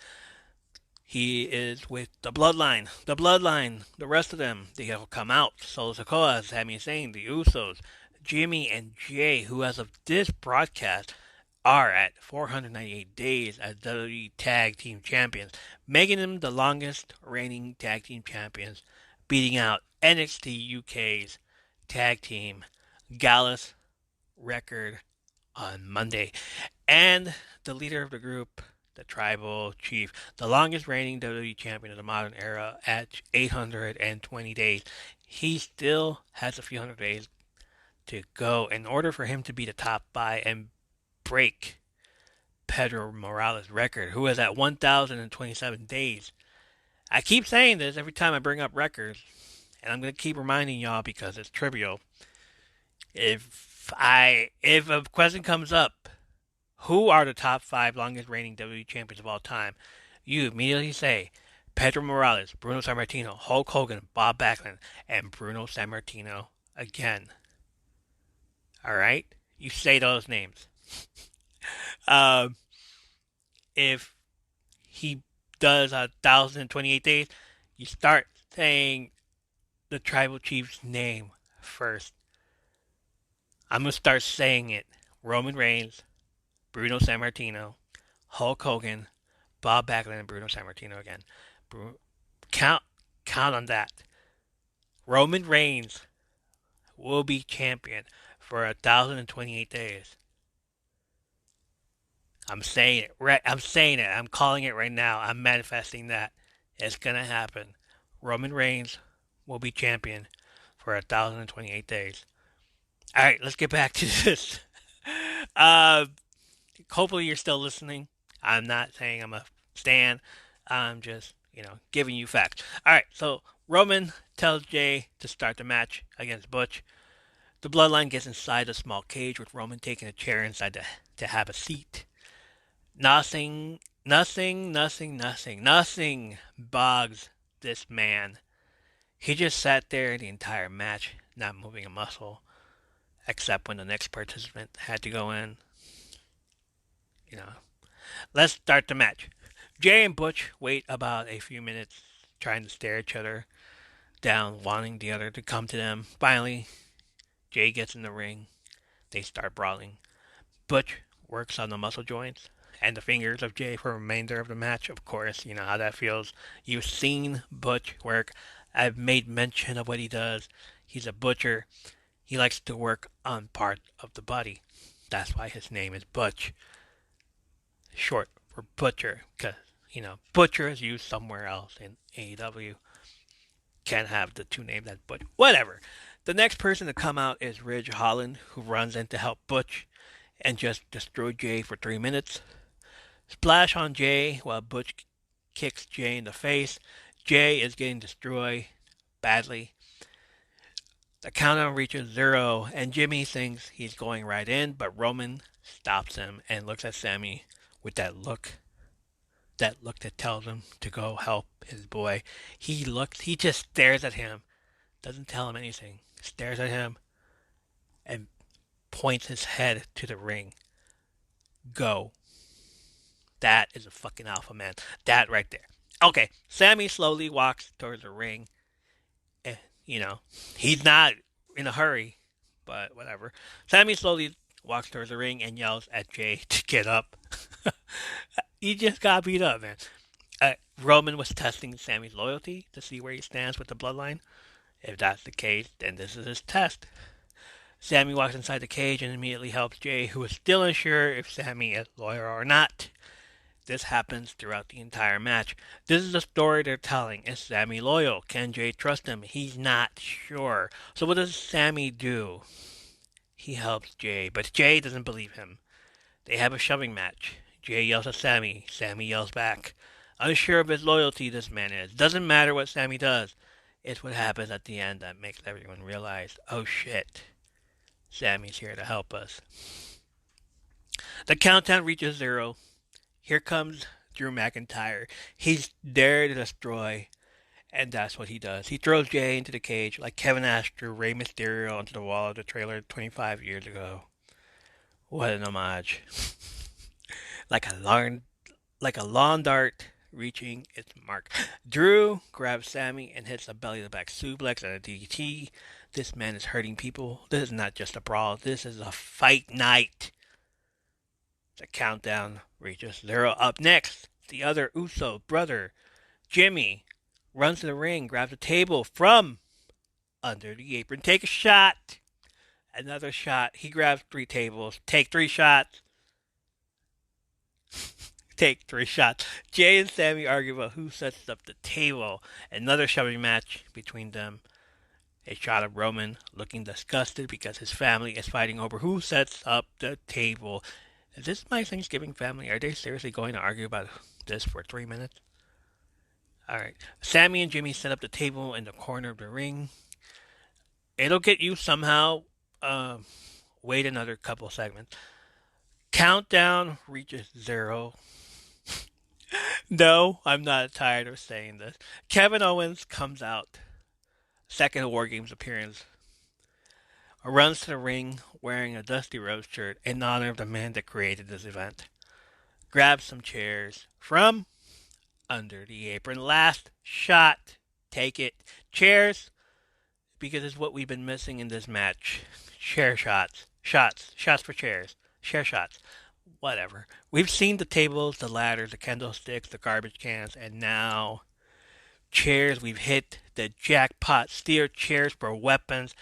Speaker 1: he is with the Bloodline. The Bloodline, the rest of them, they will come out. Solo Sikoa, Sami Zayn, the Usos, Jimmy and Jay, who as of this broadcast are at 498 days as WWE Tag Team Champions, making them the longest reigning Tag Team Champions, beating out NXT UK's Tag Team Gallus record on Monday. And the leader of the group, the Tribal Chief, the longest reigning WWE Champion of the modern era at 820 days. He still has a few hundred days to go in order for him to be the top 5 and break Pedro Morales' record, who is at 1,027 days. I keep saying this every time I bring up records, and I'm going to keep reminding y'all because it's trivial. If if a question comes up, who are the top 5 longest reigning WWE champions of all time? You immediately say Pedro Morales, Bruno Sammartino, Hulk Hogan, Bob Backlund, and Bruno Sammartino again. All right, you say those names. Um, if he does 1,028 days, you start saying the tribal chief's name first. I'm gonna start saying it. Roman Reigns, Bruno Sammartino, Hulk Hogan, Bob Backlund, and Bruno Sammartino again. Count count on that. Roman Reigns will be champion for 1,028 days. I'm saying it. Right. I'm saying it. I'm calling it right now. I'm manifesting that. It's gonna happen. Roman Reigns will be champion for 1,028 days. All right, let's get back to this. Uh, hopefully you're still listening. I'm not saying I'm a stan. I'm just, giving you facts. All right, so Roman tells Jay to start the match against Butch. The Bloodline gets inside a small cage with Roman taking a chair inside to have a seat. Nothing bogs this man. He just sat there the entire match, not moving a muscle, except when the next participant had to go in. Let's start the match. Jay and Butch wait about a few minutes, trying to stare each other down, wanting the other to come to them. Finally, Jay gets in the ring. They start brawling. Butch works on the muscle joints and the fingers of Jay for the remainder of the match. Of course, you know how that feels. You've seen Butch work. I've made mention of what he does. He's a butcher. He likes to work on part of the body. That's why his name is Butch. Short for butcher, because, butcher is used somewhere else in AEW. Can't have the two names that Butch. Whatever. The next person to come out is Ridge Holland, who runs in to help Butch and just destroy Jay for 3 minutes. Splash on Jay while Butch kicks Jay in the face. Jay is getting destroyed badly. The countdown reaches 0, and Jimmy thinks he's going right in, but Roman stops him and looks at Sammy with that look that tells him to go help his boy. He just stares at him, doesn't tell him anything, stares at him, and points his head to the ring. Go. That is a fucking alpha man. That right there. Okay, Sammy slowly walks towards the ring. He's not in a hurry, but whatever. Sammy slowly walks towards the ring and yells at Jay to get up. He just got beat up, man. Roman was testing Sammy's loyalty to see where he stands with the bloodline. If that's the case, then this is his test. Sammy walks inside the cage and immediately helps Jay, who is still unsure if Sammy is loyal or not. This happens throughout the entire match. This is the story they're telling. Is Sammy loyal? Can Jay trust him? He's not sure. So what does Sammy do? He helps Jay, but Jay doesn't believe him. They have a shoving match. Jay yells at Sammy. Sammy yells back. Unsure of his loyalty, this man is. Doesn't matter what Sammy does. It's what happens at the end that makes everyone realize, oh shit, Sammy's here to help us. The countdown reaches 0. Here comes Drew McIntyre. He's there to destroy, and that's what he does. He throws Jay into the cage like Kevin Nash threw Rey Mysterio onto the wall of the trailer 25 years ago. What an homage. like a lawn dart reaching its mark. Drew grabs Sammy and hits a belly-to-back suplex and a DDT. This man is hurting people. This is not just a brawl. This is a fight night. The countdown reaches 0. Up next, the other Uso brother, Jimmy, runs to the ring, grabs a table from under the apron. Take a shot. Another shot. He grabs 3 tables. Take 3 shots. Take 3 shots. Jay and Sammy argue about who sets up the table. Another shoving match between them. A shot of Roman looking disgusted because his family is fighting over who sets up the table. Is this my Thanksgiving family? Are they seriously going to argue about this for 3 minutes? Alright. Sammy and Jimmy set up the table in the corner of the ring. It'll get you somehow wait another couple segments. Countdown reaches 0. No, I'm not tired of saying this. Kevin Owens comes out. Second War Games appearance. Runs to the ring wearing a Dusty Rhodes shirt in honor of the man that created this event. Grabs some chairs from under the apron. Last shot. Take it. Chairs. Because it's what we've been missing in this match. Chair shots. Shots for chairs. Chair shots. Whatever. We've seen the tables, the ladders, the candlesticks, the garbage cans, and now chairs. We've hit the jackpot. Steel chairs for weapons.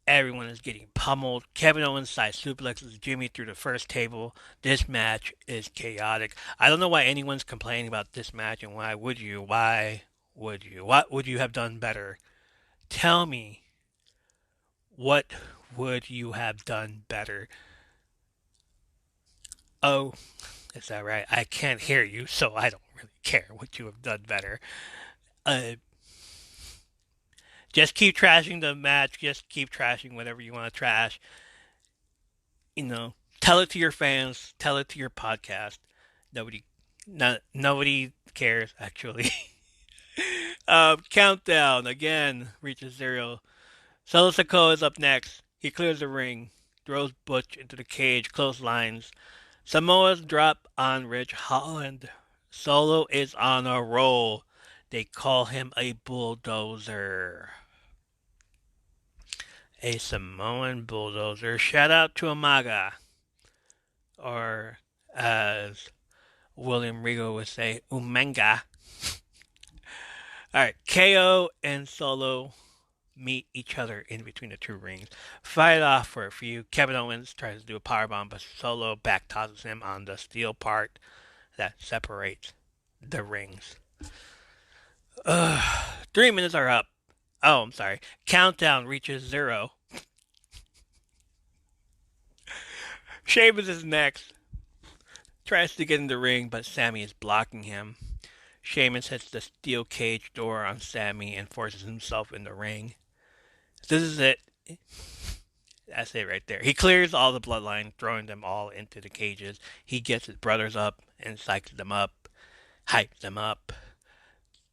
Speaker 1: Everyone is getting pummeled. Kevin Owens side suplexes Jimmy through the first table. This match is chaotic. I don't know why anyone's complaining about this match, and why would you? Why would you? What would you have done better? Tell me. What would you have done better? Oh, is that right? I can't hear you, so I don't really care what you have done better. Just keep trashing the match. Just keep trashing whatever you want to trash. Tell it to your fans. Tell it to your podcast. Nobody cares, actually. Countdown again reaches 0. Solo Sikoa is up next. He clears the ring, throws Butch into the cage, clotheslines. Samoa's drop on Ridge Holland. Solo is on a roll. They call him a bulldozer. A Samoan bulldozer. Shout out to Umaga. Or, as William Regal would say, Umenga. Alright, KO and Solo meet each other in between the two rings. Fight off for a few. Kevin Owens tries to do a powerbomb, but Solo back tosses him on the steel part that separates the rings. 3 minutes are up. Oh, I'm sorry. Countdown reaches 0. Sheamus is next. Tries to get in the ring, but Sammy is blocking him. Sheamus hits the steel cage door on Sammy and forces himself in the ring. This is it. That's it right there. He clears all the bloodline, throwing them all into the cages. He gets his brothers up and psychs them up, hypes them up.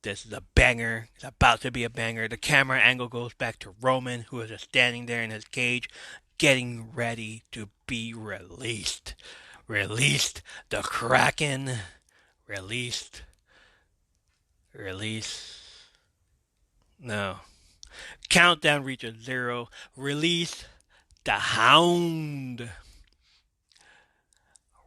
Speaker 1: This is a banger. It's about to be a banger. The camera angle goes back to Roman, who is just standing there in his cage, getting ready to be released. Released. The Kraken. Released. No. Countdown reaches 0. Release the Hound.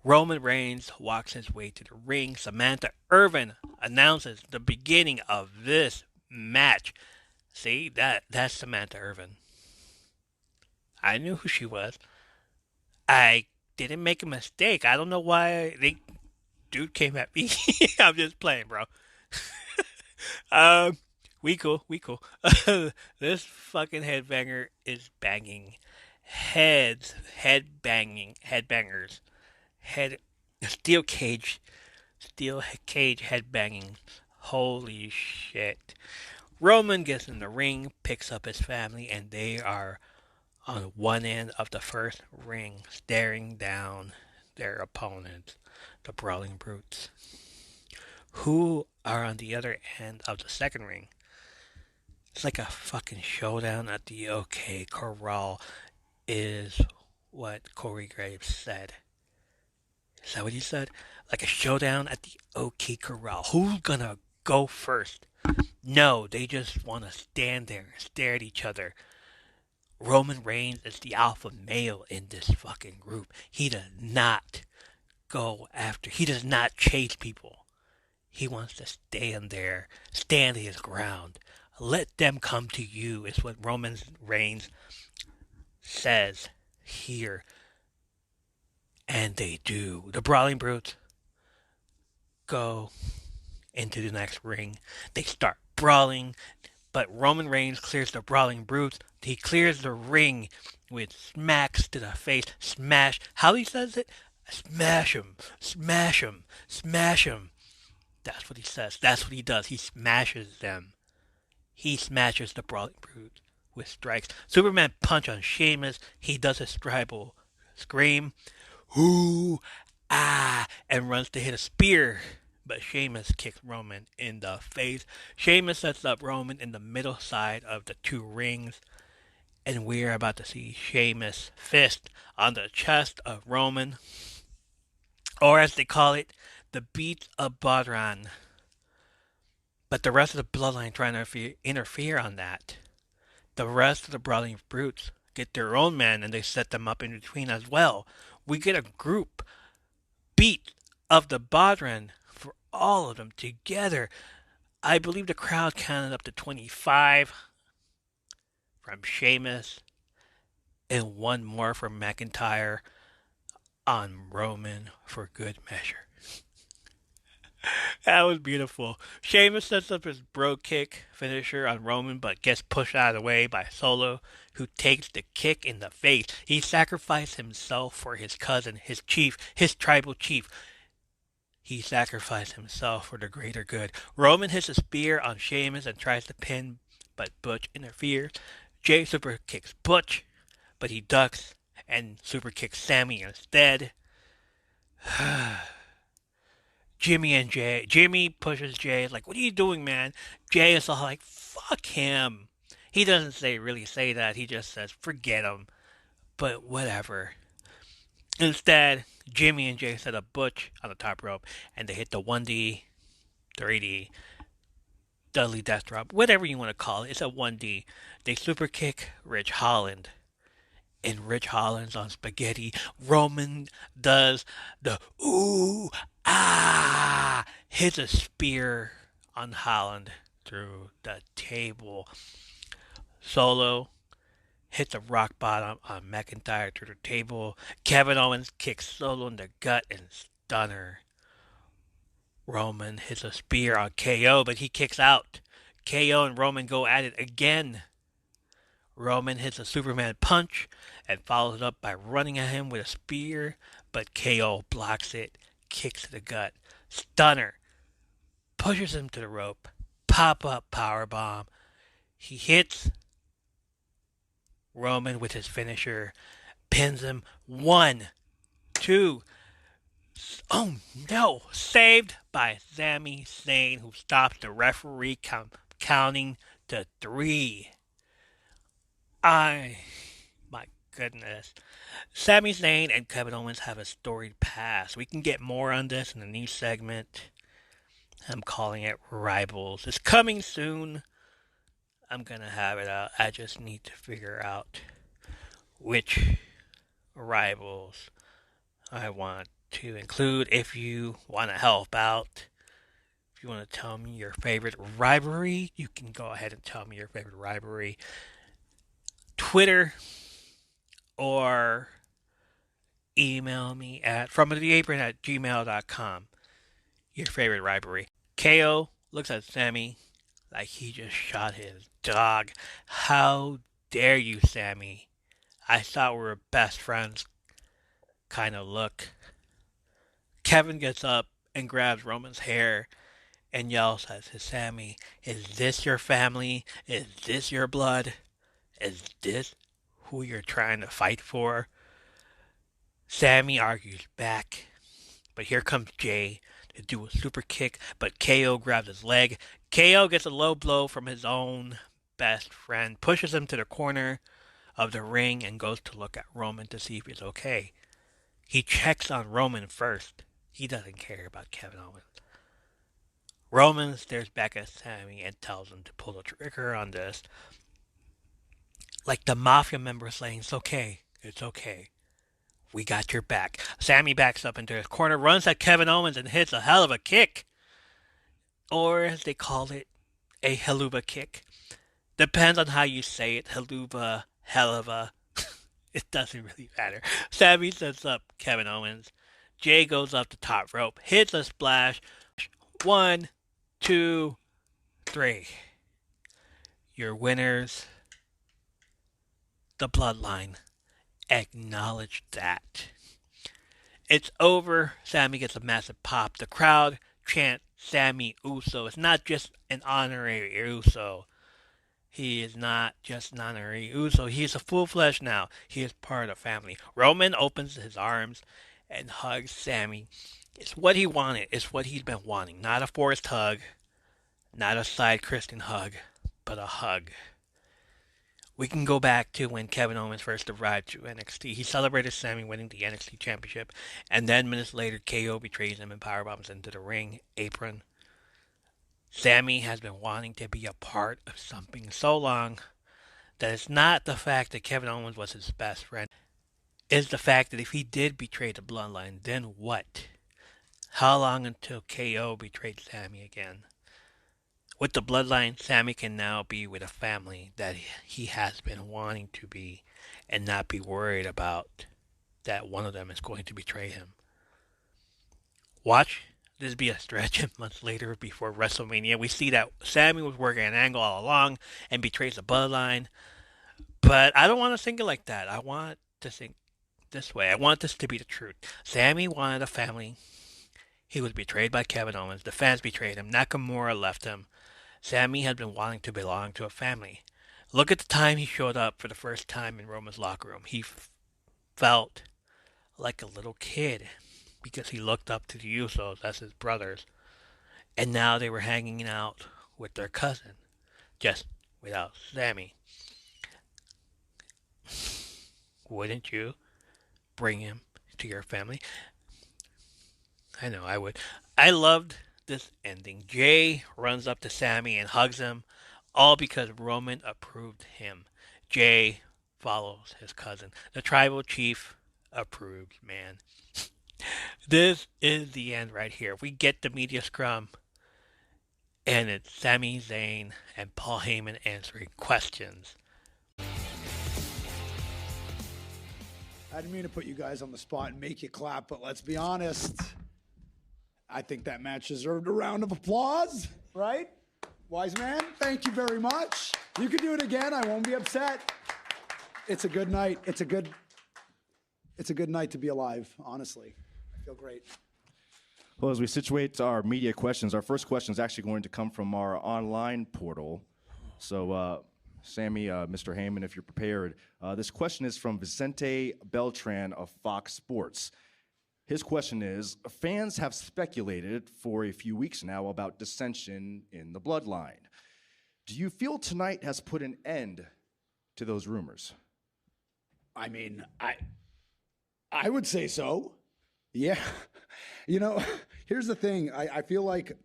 Speaker 1: Roman Reigns walks his way to the ring. Samantha Irvin announces the beginning of this match. See, that's Samantha Irvin. I knew who she was. I didn't make a mistake. I don't know why dude came at me. I'm just playing, bro. We cool. This fucking headbanger is banging heads, headbangers, steel cage headbanging. Holy shit! Roman gets in the ring, picks up his family, and they are on one end of the first ring, staring down their opponents, the Brawling Brutes, who are on the other end of the second ring. It's like a fucking showdown at the OK Corral, is what Corey Graves said. Is that what he said? Like a showdown at the OK Corral. Who's gonna go first? No, they just want to stand there and stare at each other. Roman Reigns is the alpha male in this fucking group. He does not chase people. He wants to stand there, stand his ground. Let them come to you, is what Roman Reigns says here. And they do. The Brawling Brutes go into the next ring. They start brawling, but Roman Reigns clears the Brawling Brutes. He clears the ring with smacks to the face. Smash. How he says it? Smash him. Smash him. Smash him. That's what he says. That's what he does. He smashes them. He smashes the Brawling Brutes. with strikes. Superman punch on Sheamus. He does his tribal scream. Ooh, ah, and runs to hit a spear. But Sheamus kicks Roman in the face. Sheamus sets up Roman in the middle side of the two rings. And we're about to see Sheamus' fist on the chest of Roman. Or as they call it, the beat of Bodran. But the rest of the bloodline trying to interfere on that. The rest of the brawling brutes get their own men and they set them up in between as well. We get a group beat of the Bodran for all of them together. I believe the crowd counted up to 25 from Sheamus and one more from McIntyre on Roman for good measure. That was beautiful. Sheamus sets up his bro kick finisher on Roman, but gets pushed out of the way by Solo, who takes the kick in the face. He sacrificed himself for his cousin, his chief, his tribal chief. He sacrificed himself for the greater good. Roman hits a spear on Sheamus and tries to pin, but Butch interferes. Jay super kicks Butch, but he ducks and super kicks Sammy instead. Jimmy pushes Jay, like, what are you doing, man? Jay is all like, fuck him. He doesn't really say that. He just says, forget him. But whatever. Instead, Jimmy and Jay set up Butch on the top rope, and they hit the 1D, 3D, Dudley Death Drop, whatever you want to call it. It's a 1D. They super kick Rich Holland. And Rich Holland's on spaghetti. Roman does the ooh, ah, hits a spear on Holland through the table. Solo hits a rock bottom on McIntyre through the table. Kevin Owens kicks Solo in the gut and stunner. Roman hits a spear on KO, but he kicks out. KO and Roman go at it again. Roman hits a Superman punch and follows it up by running at him with a spear, but KO blocks it, kicks to the gut. Stunner. Pushes him to the rope. Pop-up powerbomb. He hits Roman with his finisher. Pins him. 1, 2. Oh no. Saved by Sami Zayn, who stops the referee counting to 3. My goodness. Sami Zayn and Kevin Owens have a storied past. We can get more on this in the new segment. I'm calling it Rivals. It's coming soon. I'm going to have it out. I just need to figure out which Rivals I want to include. If you want to help out, if you want to tell me your favorite rivalry, you can go ahead and tell me your favorite rivalry. Twitter or email me at fromtheapron@gmail.com. Your favorite rivalry. KO looks at Sammy like he just shot his dog. How dare you, Sammy? I thought we were best friends kind of look. Kevin gets up and grabs Roman's hair and yells at Sammy, is this your family? Is this your blood? Is this who you're trying to fight for? Sammy argues back, but here comes Jay to do a super kick, but KO grabs his leg. KO gets a low blow from his own best friend, pushes him to the corner of the ring, and goes to look at Roman to see if he's okay. He checks on Roman first. He doesn't care about Kevin Owens. Roman stares back at Sammy and tells him to pull the trigger on this. Like the mafia member saying, it's okay, we got your back. Sammy backs up into his corner, runs at Kevin Owens and hits a hell of a kick. Or, as they call it, a helluva kick. Depends on how you say it, helluva, helluva. It doesn't really matter. Sammy sets up Kevin Owens. Jay goes up the top rope, hits a splash. 1, 2, 3. Your winners, the Bloodline. Acknowledge that. It's over. Sammy gets a massive pop. The crowd chants Sammy Uso. It's not just an honorary Uso. He is not just an honorary Uso. He is a full-fledged now. He is part of the family. Roman opens his arms and hugs Sammy. It's what he wanted. It's what he's been wanting. Not a forced hug, not a side Christian hug, but a hug. We can go back to when Kevin Owens first arrived to NXT. He celebrated Sammy winning the NXT Championship, and then minutes later, KO betrays him and powerbombs into the ring apron. Sammy has been wanting to be a part of something so long that it's not the fact that Kevin Owens was his best friend. It's the fact that if he did betray the bloodline, then what? How long until KO betrayed Sammy again? With the bloodline, Sammy can now be with a family that he has been wanting to be and not be worried about that one of them is going to betray him. Watch this be a stretch, and months later before WrestleMania, we see that Sammy was working an angle all along and betrays the bloodline. But I don't want to think it like that. I want to think this way. I want this to be the truth. Sammy wanted a family. He was betrayed by Kevin Owens. The fans betrayed him. Nakamura left him. Sammy had been wanting to belong to a family. Look at the time he showed up for the first time in Roman's locker room. He felt like a little kid because he looked up to the Usos as his brothers. And now they were hanging out with their cousin, just without Sammy. Wouldn't you bring him to your family? I know I would. I loved this ending. Jay runs up to Sammy and hugs him, all because Roman approved him. Jay follows his cousin. The tribal chief approved, man. This is the end right here. We get the media scrum, and it's Sami Zayn and Paul Heyman answering questions.
Speaker 14: I didn't mean to put you guys on the spot and make you clap, but let's be honest. I think that match deserved a round of applause, right? Wise man, thank you very much. You can do it again. I won't be upset. It's a good night. It's a good night to be alive, honestly. I feel great.
Speaker 7: Well, as we situate our media questions, our first question is actually going to come from our online portal. So, Sammy, Mr. Heyman, if you're prepared. This question is from Vicente Beltran of Fox Sports. His question is, fans have speculated for a few weeks now about dissension in the bloodline. Do you feel tonight has put an end to those rumors?
Speaker 14: I mean, I would say so. Yeah. You know, here's the thing. I feel like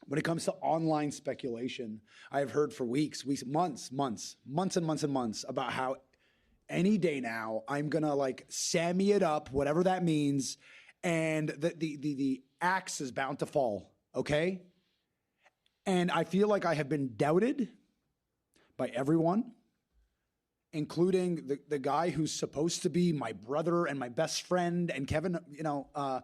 Speaker 14: when it comes to online speculation, I have heard for weeks, months about how any day now I'm gonna like Sammy it up, whatever that means, and the axe is bound to fall. Okay. And I feel like I have been doubted by everyone, including the guy who's supposed to be my brother and my best friend, and Kevin. You know,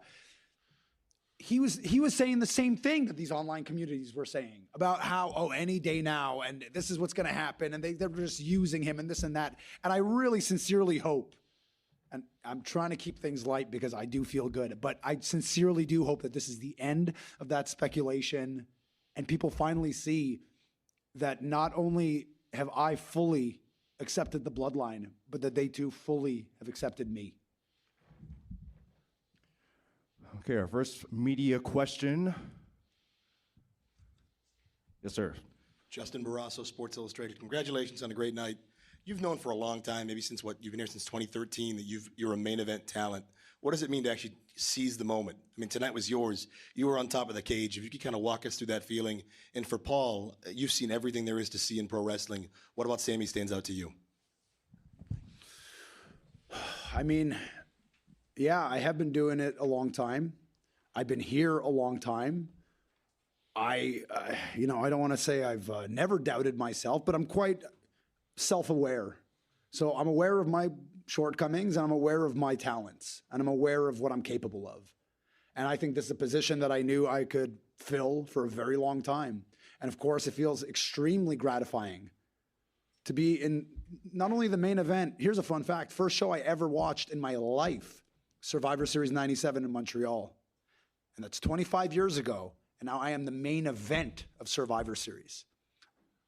Speaker 14: he was saying the same thing that these online communities were saying about how, any day now, and this is what's going to happen, and they're just using him and this and that. And I really sincerely hope, and I'm trying to keep things light because I do feel good, but I sincerely do hope that this is the end of that speculation, and people finally see that not only have I fully accepted the bloodline, but that they too fully have accepted me.
Speaker 7: Okay, our first media question. Yes, sir.
Speaker 12: Justin Barrasso, Sports Illustrated. Congratulations on a great night. You've known for a long time, maybe since you've been here since 2013, that you're a main event talent. What does it mean to actually seize the moment? I mean, tonight was yours. You were on top of the cage. If you could kind of walk us through that feeling. And for Paul, you've seen everything there is to see in pro wrestling. What about Sammy stands out to you?
Speaker 14: I mean, yeah, I have been doing it a long time. I've been here a long time. I don't want to say I've never doubted myself, but I'm quite self-aware. So I'm aware of my shortcomings, and I'm aware of my talents, and I'm aware of what I'm capable of. And I think this is a position that I knew I could fill for a very long time. And of course, it feels extremely gratifying to be in not only the main event. Here's a fun fact. First show I ever watched in my life, Survivor Series 97 in Montreal. And that's 25 years ago. And now I am the main event of Survivor Series.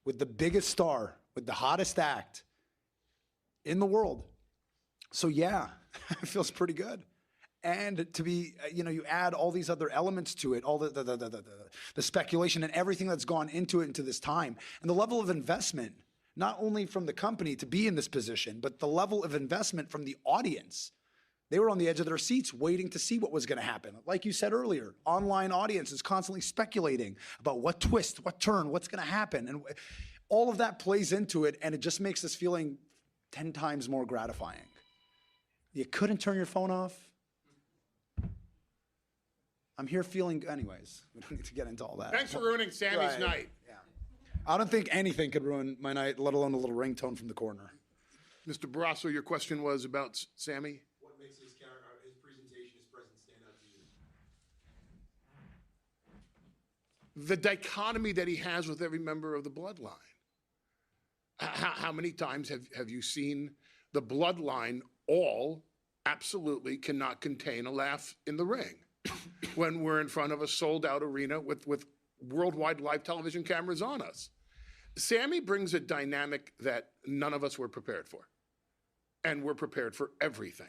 Speaker 14: with the biggest star, with the hottest act in the world. So yeah, it feels pretty good. And to be, you add all these other elements to it, all the speculation and everything that's gone into it into this time, and the level of investment, not only from the company to be in this position, but the level of investment from the audience. They were on the edge of their seats waiting to see what was going to happen. Like you said earlier, online audience is constantly speculating about what twist, what turn, what's going to happen. And all of that plays into it, and it just makes this feeling 10 times more gratifying. You couldn't turn your phone off. I'm here feeling, anyways, we don't need to get into all that.
Speaker 15: Thanks for ruining Sammy's night.
Speaker 14: Yeah. I don't think anything could ruin my night, let alone a little ringtone from the corner.
Speaker 15: Mr. Barrasso, your question was about Sammy?
Speaker 12: What makes his character, his presentation, his presence stand out to you?
Speaker 15: The dichotomy that he has with every member of the bloodline. How many times have you seen the bloodline all absolutely cannot contain a laugh in the ring when we're in front of a sold-out arena with worldwide live television cameras on us? Sammy brings a dynamic that none of us were prepared for, and we're prepared for everything.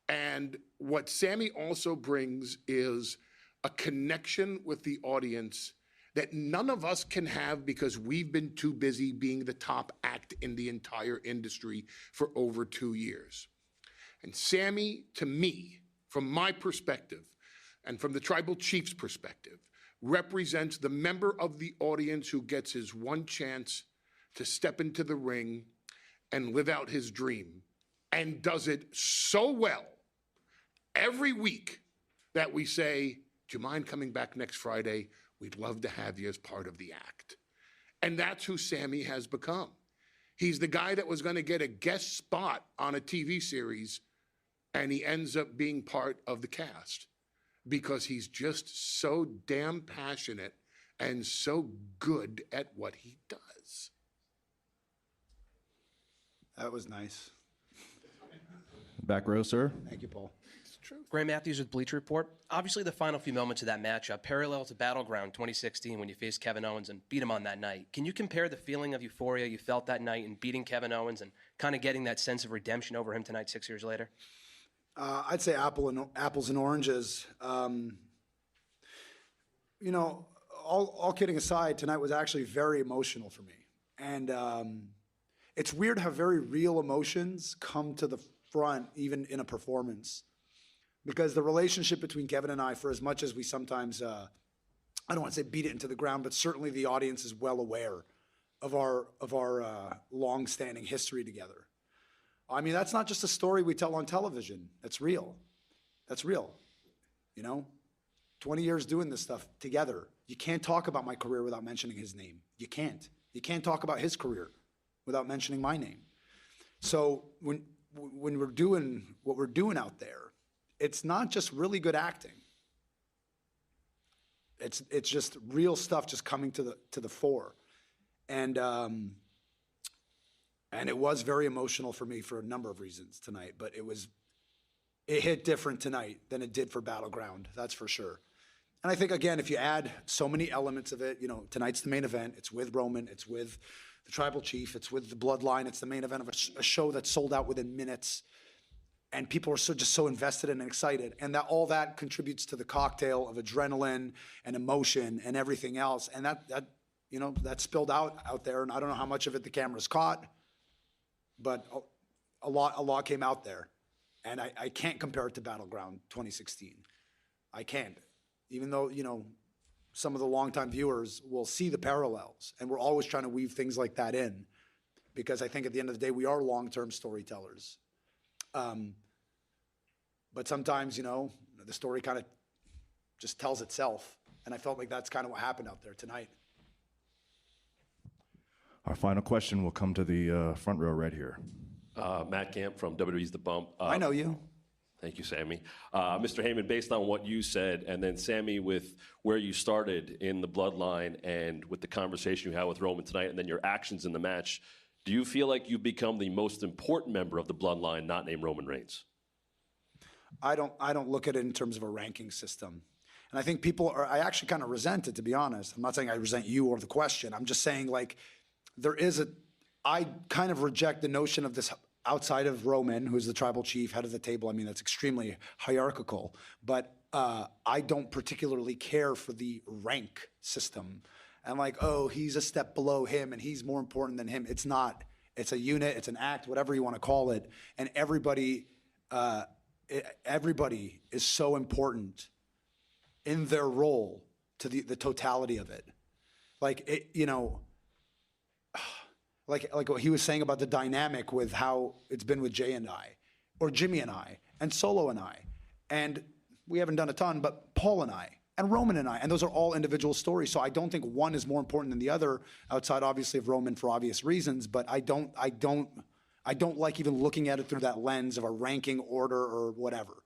Speaker 15: And what Sammy also brings is a connection with the audience that none of us can have because we've been too busy being the top act in the entire industry for over 2 years. And Sammy, to me, from my perspective, and from the tribal chief's perspective, represents the member of the audience who gets his one chance to step into the ring and live out his dream, and does it so well every week that we say, do you mind coming back next Friday? We'd love to have you as part of the act. And that's who Sammy has become. He's the guy that was going to get a guest spot on a TV series, and he ends up being part of the cast because he's just so damn passionate and so good at what he does.
Speaker 14: That was nice.
Speaker 7: Back row, sir.
Speaker 14: Thank you, Paul.
Speaker 16: Gray Matthews with Bleacher Report. Obviously, the final few moments of that matchup parallel to Battleground 2016 when you faced Kevin Owens and beat him on that night. Can you compare the feeling of euphoria you felt that night in beating Kevin Owens and kind of getting that sense of redemption over him tonight 6 years later?
Speaker 14: I'd say apples and oranges. All kidding aside, tonight was actually very emotional for me. And it's weird how very real emotions come to the front, even in a performance. Because the relationship between Kevin and I, for as much as we sometimes, I don't want to say beat it into the ground, but certainly the audience is well aware of our long-standing history together. I mean, that's not just a story we tell on television. That's real. That's real. 20 years doing this stuff together. You can't talk about my career without mentioning his name. You can't. You can't talk about his career without mentioning my name. So when we're doing what we're doing out there, it's not just really good acting. It's just real stuff just coming to the fore. And it was very emotional for me for a number of reasons tonight, but it hit different tonight than it did for Battleground, that's for sure. And I think, again, if you add so many elements of it, tonight's the main event. It's with Roman. It's with the Tribal Chief. It's with the Bloodline. It's the main event of a show that sold out within minutes. And people are just so invested and excited. And that all that contributes to the cocktail of adrenaline and emotion and everything else. And that spilled out there. And I don't know how much of it the cameras caught, but a lot came out there. And I can't compare it to Battleground 2016. I can't. Even though, some of the longtime viewers will see the parallels. And we're always trying to weave things like that in. Because I think at the end of the day, we are long-term storytellers. But sometimes, the story kind of just tells itself. And I felt like that's kind of what happened out there tonight.
Speaker 7: Our final question will come to the front row right here.
Speaker 17: Matt Camp from WWE's The Bump.
Speaker 14: I know you.
Speaker 17: Thank you, Sammy. Mr. Heyman, based on what you said, and then Sammy, with where you started in the Bloodline and with the conversation you had with Roman tonight, and then your actions in the match, do you feel like you've become the most important member of the Bloodline, not named Roman Reigns?
Speaker 14: I don't look at it in terms of a ranking system. And I think I actually kind of resent it, to be honest. I'm not saying I resent you or the question. I'm just saying, like, I kind of reject the notion of this outside of Roman, who's the tribal chief, head of the table. I mean, that's extremely hierarchical. But I don't particularly care for the rank system. And like, oh, he's a step below him and he's more important than him. It's not. It's a unit, it's an act, whatever you want to call it. And everybody is so important in their role to the totality of it. Like, like what he was saying about the dynamic with how it's been with Jay and I, or Jimmy and I, and Solo and I. And we haven't done a ton, but Paul and I, and Roman and I, and those are all individual stories. So I don't think one is more important than the other, outside obviously of Roman for obvious reasons. But I don't like even looking at it through that lens of a ranking order or whatever.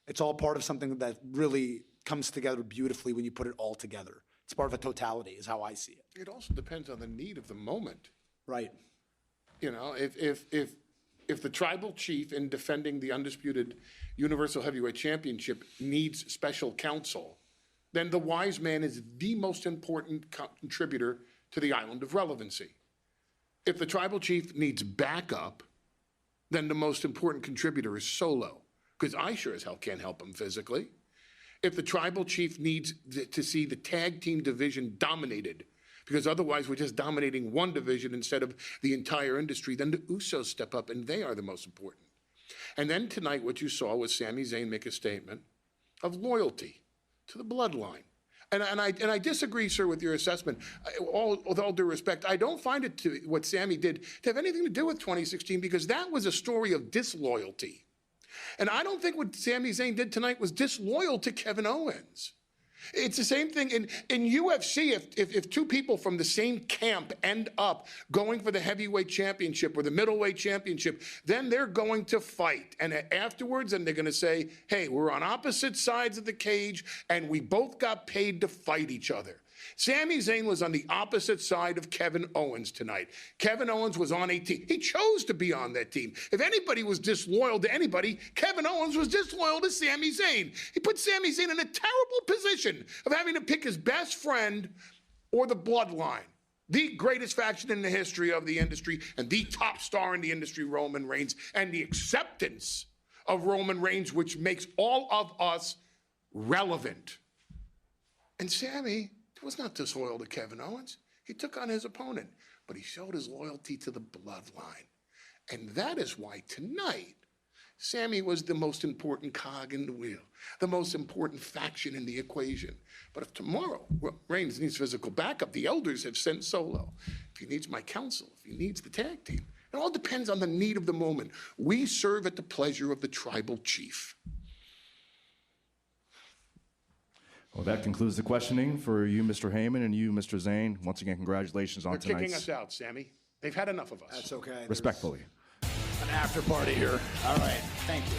Speaker 14: It's all part of something that really comes together beautifully when you put it all together. It's part of a totality, is how I see it.
Speaker 15: It also depends on the need of the moment.
Speaker 14: Right.
Speaker 15: You know, if the tribal chief in defending the undisputed Universal Heavyweight Championship needs special counsel, then the wise man is the most important contributor to the island of relevancy. If the tribal chief needs backup, then the most important contributor is Solo, because I sure as hell can't help him physically. If the tribal chief needs to see the tag team division dominated, because otherwise we're just dominating one division instead of the entire industry, then the Usos step up and they are the most important. And then tonight what you saw was Sami Zayn make a statement of loyalty to the bloodline. And I disagree, sir, with your assessment. With all due respect, I don't find it what Sami did to have anything to do with 2016, because that was a story of disloyalty. And I don't think what Sami Zayn did tonight was disloyal to Kevin Owens. It's the same thing in UFC. If two people from the same camp end up going for the heavyweight championship or the middleweight championship, then they're going to fight. And afterwards, and they're going to say, hey, we're on opposite sides of the cage and we both got paid to fight each other. Sami Zayn was on the opposite side of Kevin Owens tonight. Kevin Owens was on a team. He chose to be on that team. If anybody was disloyal to anybody, Kevin Owens was disloyal to Sami Zayn. He put Sami Zayn in a terrible position of having to pick his best friend or the bloodline. The greatest faction in the history of the industry and the top star in the industry, Roman Reigns, and the acceptance of Roman Reigns, which makes all of us relevant. And Sami was not disloyal to Kevin Owens. He took on his opponent, but he showed his loyalty to the bloodline. And that is why tonight, Sami was the most important cog in the wheel, the most important faction in the equation. But if tomorrow Reigns needs physical backup, the elders have sent Solo. If he needs my counsel, if he needs the tag team, it all depends on the need of the moment. We serve at the pleasure of the tribal chief.
Speaker 7: Well, that concludes the questioning for you, Mr. Heyman, and you, Mr. Zayn. Once again, congratulations on
Speaker 15: They're
Speaker 7: tonight's.
Speaker 15: kicking us out, Sammy. They've had enough of us.
Speaker 14: That's okay.
Speaker 7: Respectfully.
Speaker 14: An after party here. All right. Thank you.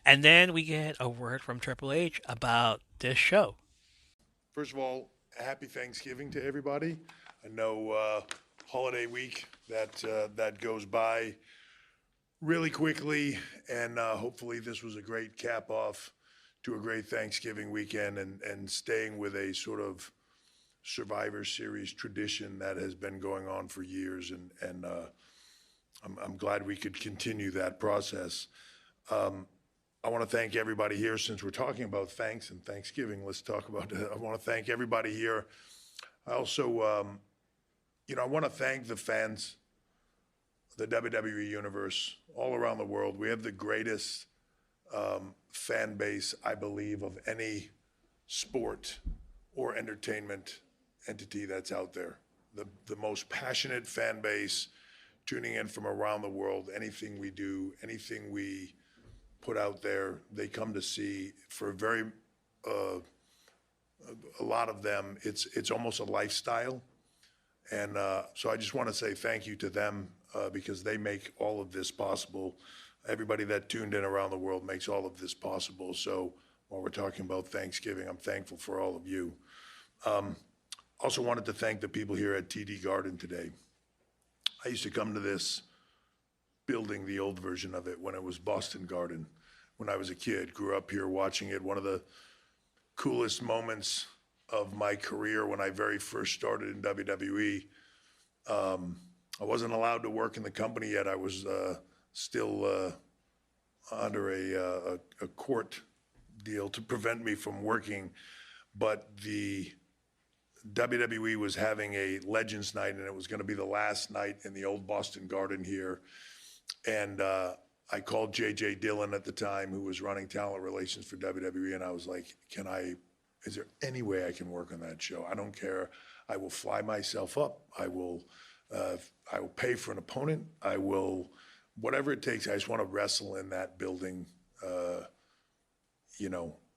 Speaker 1: And then we get a word from Triple H about this show.
Speaker 18: First of all, happy Thanksgiving to everybody. I know holiday week that goes by really quickly, and hopefully this was a great cap off to a great Thanksgiving weekend and staying with a sort of Survivor Series tradition that has been going on for years, and I'm glad we could continue that process. I want to thank everybody here. Since we're talking about thanks and Thanksgiving, let's talk about it. I want to thank everybody here. I also, I want to thank the fans, the WWE universe, all around the world. We have the greatest fan base, I believe, of any sport or entertainment entity that's out there. The most passionate fan base tuning in from around the world. Anything we do, anything we put out there, they come to see. For a lot of them, it's almost a lifestyle. And so I just want to say thank you to them because they make all of this possible. Everybody that tuned in around the world makes all of this possible. So while we're talking about Thanksgiving, I'm thankful for all of you. Also wanted to thank the people here at TD Garden today. I used to come to this building, the old version of it, when it was Boston Garden. when I was a kid. Grew up here watching it. One of the coolest moments of my career when I very first started in WWE. I wasn't allowed to work in the company yet. I was still under a court deal to prevent me from working. But the WWE was having a Legends Night, and it was going to be the last night in the old Boston Garden here. And I called J.J. Dillon at the time, who was running talent relations for WWE, and I was like, is there any way I can work on that show? I don't care. I will fly myself up. I will pay for an opponent. I will, whatever it takes. I just want to wrestle in that building,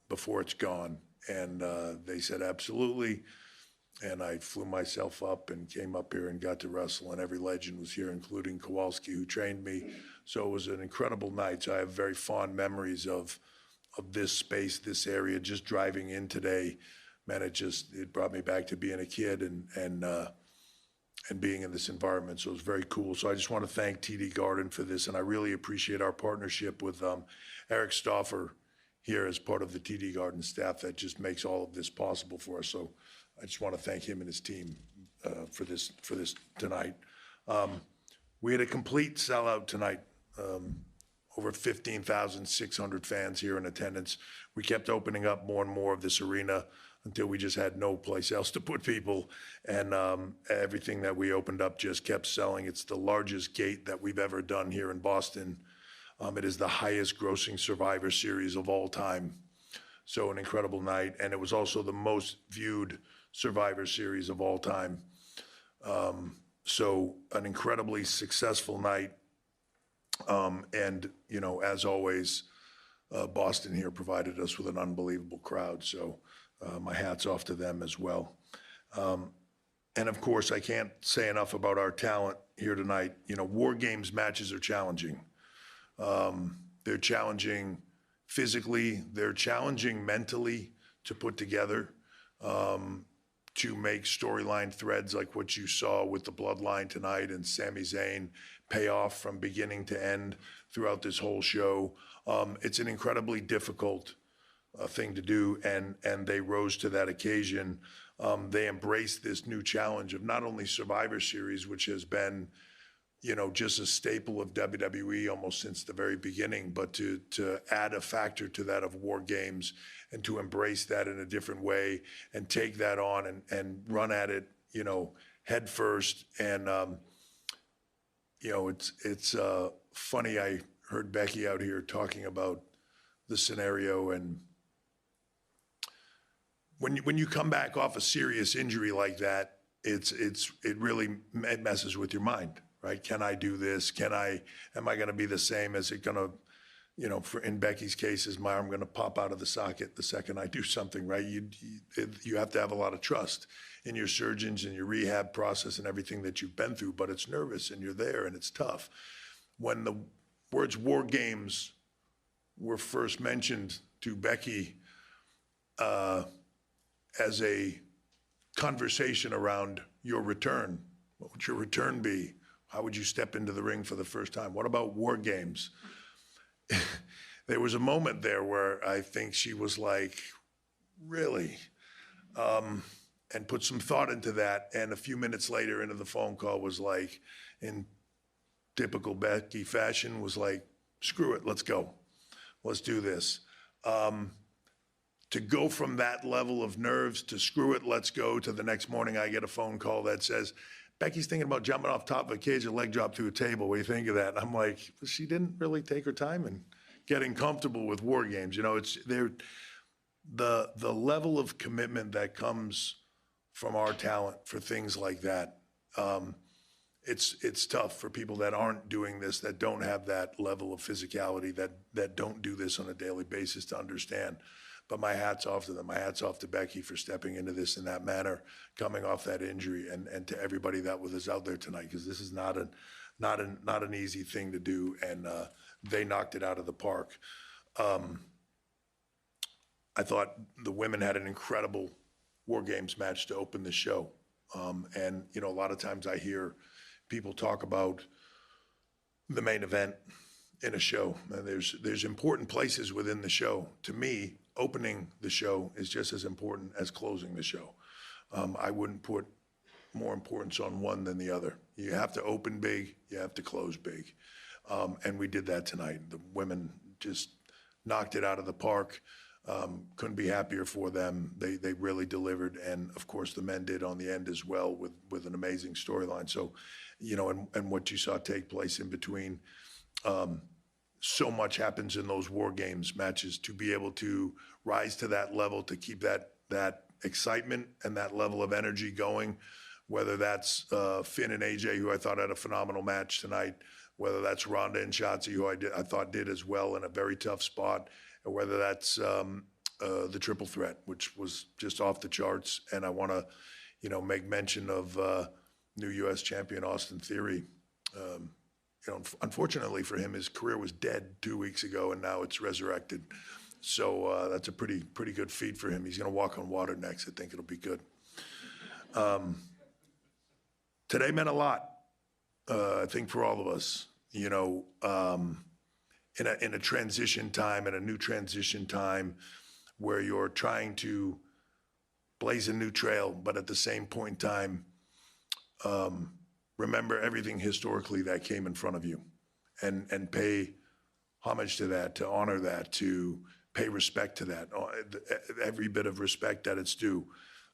Speaker 18: before it's gone. And they said, absolutely. And I flew myself up and came up here and got to wrestle, and every legend was here, including Kowalski, who trained me. So it was an incredible night. So I have very fond memories of this space, this area. Just driving in today, man, it brought me back to being a kid and being in this environment. So it was very cool. So I just want to thank TD Garden for this, and I really appreciate our partnership with Eric Stauffer here as part of the TD Garden staff that just makes all of this possible for us. So I just want to thank him and his team for this tonight. We had a complete sellout tonight. Over 15,600 fans here in attendance. We kept opening up more and more of this arena until we just had no place else to put people. And everything that we opened up just kept selling. It's the largest gate that we've ever done here in Boston. It is the highest grossing Survivor Series of all time. So an incredible night. And it was also the most viewed Survivor Series of all time. So an incredibly successful night. And, as always, Boston here provided us with an unbelievable crowd. So my hat's off to them as well. And of course, I can't say enough about our talent here tonight. War Games matches are challenging. They're challenging physically. They're challenging mentally to put together, to make storyline threads like what you saw with the Bloodline tonight and Sami Zayn pay off from beginning to end throughout this whole show. It's an incredibly difficult thing to do, and they rose to that occasion. They embraced this new challenge of not only Survivor Series, which has been, just a staple of WWE almost since the very beginning, but to add a factor to that of War Games and to embrace that in a different way and take that on and run at it, head first. And, it's funny. I heard Becky out here talking about the scenario, and when you come back off a serious injury like that, it really messes with your mind, right? Can I do this? Am I going to be the same? Is it going to, in Becky's case, is my arm going to pop out of the socket the second I do something, right? You have to have a lot of trust in your surgeons and your rehab process and everything that you've been through, but it's nervous and you're there and it's tough. When the words War Games were first mentioned to Becky as a conversation around your return, what would your return be? How would you step into the ring for the first time? What about War Games? There was a moment there where I think she was like, really? And put some thought into that. And a few minutes later into the phone call was like, in typical Becky fashion, was like, screw it, let's go. Let's do this. To go from that level of nerves to screw it, let's go, to the next morning I get a phone call that says, Becky's thinking about jumping off top of a cage and leg drop through a table. What do you think of that? And I'm like, she didn't really take her time in getting comfortable with War Games. It's the level of commitment that comes from our talent for things like that. It's tough for people that aren't doing this, that don't have that level of physicality, that don't do this on a daily basis to understand. But my hat's off to them. My hat's off to Becky for stepping into this in that manner, coming off that injury, and to everybody that was out there tonight, because this is not an easy thing to do, and they knocked it out of the park. I thought the women had an incredible War Games match to open the show, and a lot of times I hear people talk about the main event in a show. There's important places within the show. To me, opening the show is just as important as closing the show. I wouldn't put more importance on one than the other. You have to open big, you have to close big. And we did that tonight. The women just knocked it out of the park. Couldn't be happier for them. They really delivered. And of course the men did on the end as well with an amazing storyline. So, you know, and what you saw take place in between, so much happens in those war games matches to be able to rise to that level, to keep that excitement and that level of energy going, whether that's Finn and AJ, who I thought had a phenomenal match tonight, whether that's Ronda and Shotzi, who I thought did as well in a very tough spot, or whether that's the triple threat, which was just off the charts. And I want to, you know, make mention of new U.S. champion Austin Theory. You know, unfortunately for him, his career was dead 2 weeks ago, and now it's resurrected. So that's a pretty good feat for him. He's going to walk on water next. I think it'll be good. Today meant a lot, I think, for all of us. You know, in a transition time, in a new transition time, where you're trying to blaze a new trail, but at the same point in time, remember everything historically that came in front of you, and pay homage to that, to honor that, to pay respect to that, every bit of respect that it's due.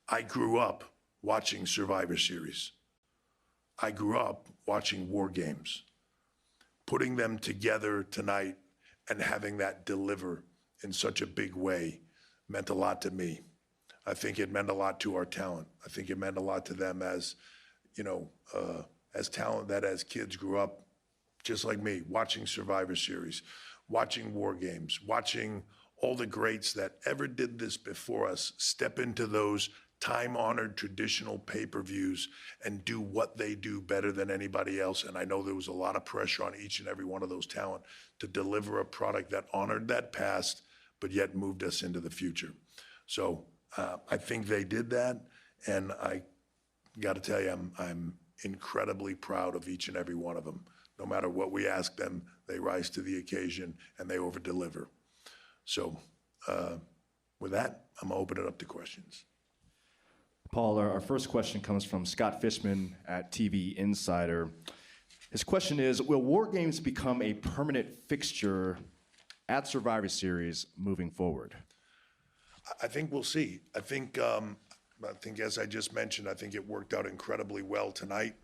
Speaker 18: I grew up watching Survivor Series. I grew up watching War Games. Putting them together tonight and having that deliver in such a big way meant a lot to me. I think it meant a lot to our talent. I think it meant a lot to them as, you know, as talent that as kids grew up, just like me, watching Survivor Series, watching War Games, watching all the greats that ever did this before us step into those time-honored traditional pay-per-views and do what they do better than anybody else. And I know there was a lot of pressure on each and every one of those talent to deliver a product that honored that past, but yet moved us into the future. So I think they did that, and I got to tell you, I'm incredibly proud of each and every one of them. No matter what we ask them, they rise to the occasion and they over-deliver. So with that, I'm gonna open it up to questions.
Speaker 7: Paul, our first question comes from Scott Fishman at TV Insider. His question is, will War Games become a permanent fixture at Survivor Series moving forward?
Speaker 18: I think we'll see. I think as I just mentioned, I think it worked out incredibly well tonight.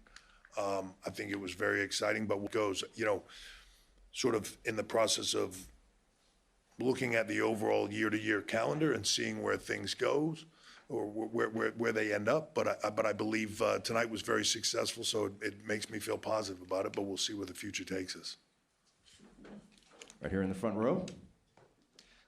Speaker 18: I think it was very exciting, but what goes, you know, sort of in the process of looking at the overall year-to-year calendar and seeing where things goes, or where they end up. But I believe tonight was very successful, so it makes me feel positive about it, but we'll see where the future takes us.
Speaker 7: Right here in the front row.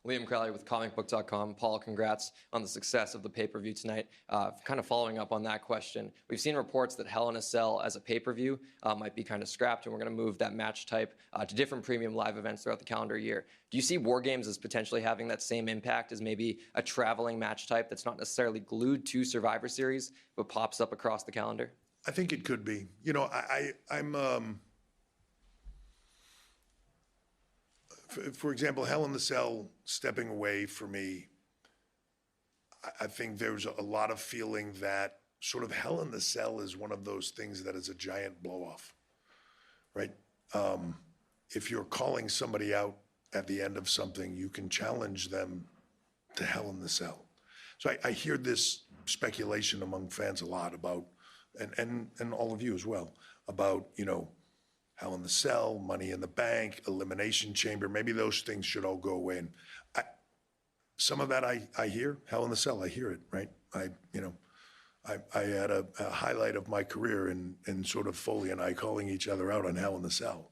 Speaker 19: Liam Crowley with comicbook.com. Paul, congrats on the success of the pay-per-view tonight. Kind of following up on that question, we've seen reports that Hell in a Cell as a pay-per-view might be kind of scrapped, and we're going to move that match type to different premium live events throughout the calendar year. Do you see War Games as potentially having that same impact as maybe a traveling match type that's not necessarily glued to Survivor Series, but pops up across the calendar?
Speaker 18: I think it could be. You know, I'm for example, Hell in the Cell stepping away for me, I think there's a lot of feeling that sort of Hell in the Cell is one of those things that is a giant blow-off, right? If you're calling somebody out at the end of something, you can challenge them to Hell in the Cell. So I hear this speculation among fans a lot about, and all of you as well, about, you know, Hell in the Cell, Money in the Bank, Elimination Chamber. Maybe those things should all go away. And some of that I hear. Hell in the Cell, I hear it, right? I had a highlight of my career in sort of Foley and I calling each other out on Hell in the Cell.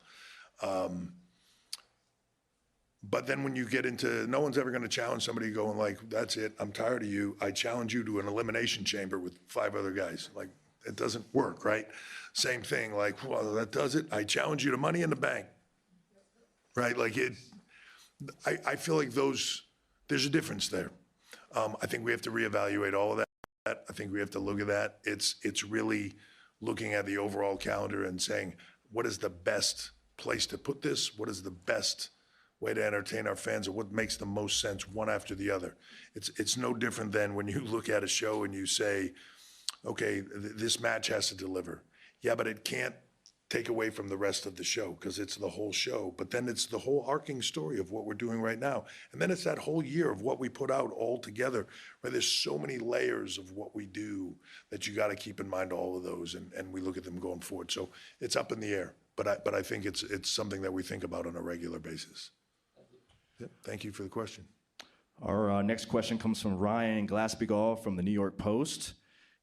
Speaker 18: But then when you get into, no one's ever going to challenge somebody going like, that's it, I'm tired of you. I challenge you to an Elimination Chamber with 5 other guys. Like, it doesn't work, right? Same thing, like, well, that does it. I challenge you to Money in the Bank, right? Like I feel like there's a difference there. I think we have to reevaluate all of that. I think we have to look at that. It's really looking at the overall calendar and saying, what is the best place to put this? What is the best way to entertain our fans, and what makes the most sense one after the other? It's no different than when you look at a show and you say, okay, this match has to deliver. Yeah, but it can't take away from the rest of the show because it's the whole show. But then it's the whole arcing story of what we're doing right now. And then it's that whole year of what we put out all together, where there's so many layers of what we do that you got to keep in mind all of those, and we look at them going forward. So it's up in the air, but I think it's something that we think about on a regular basis. Yep, thank you for the question.
Speaker 7: Our next question comes from Ryan Glasspiegel from the New York Post.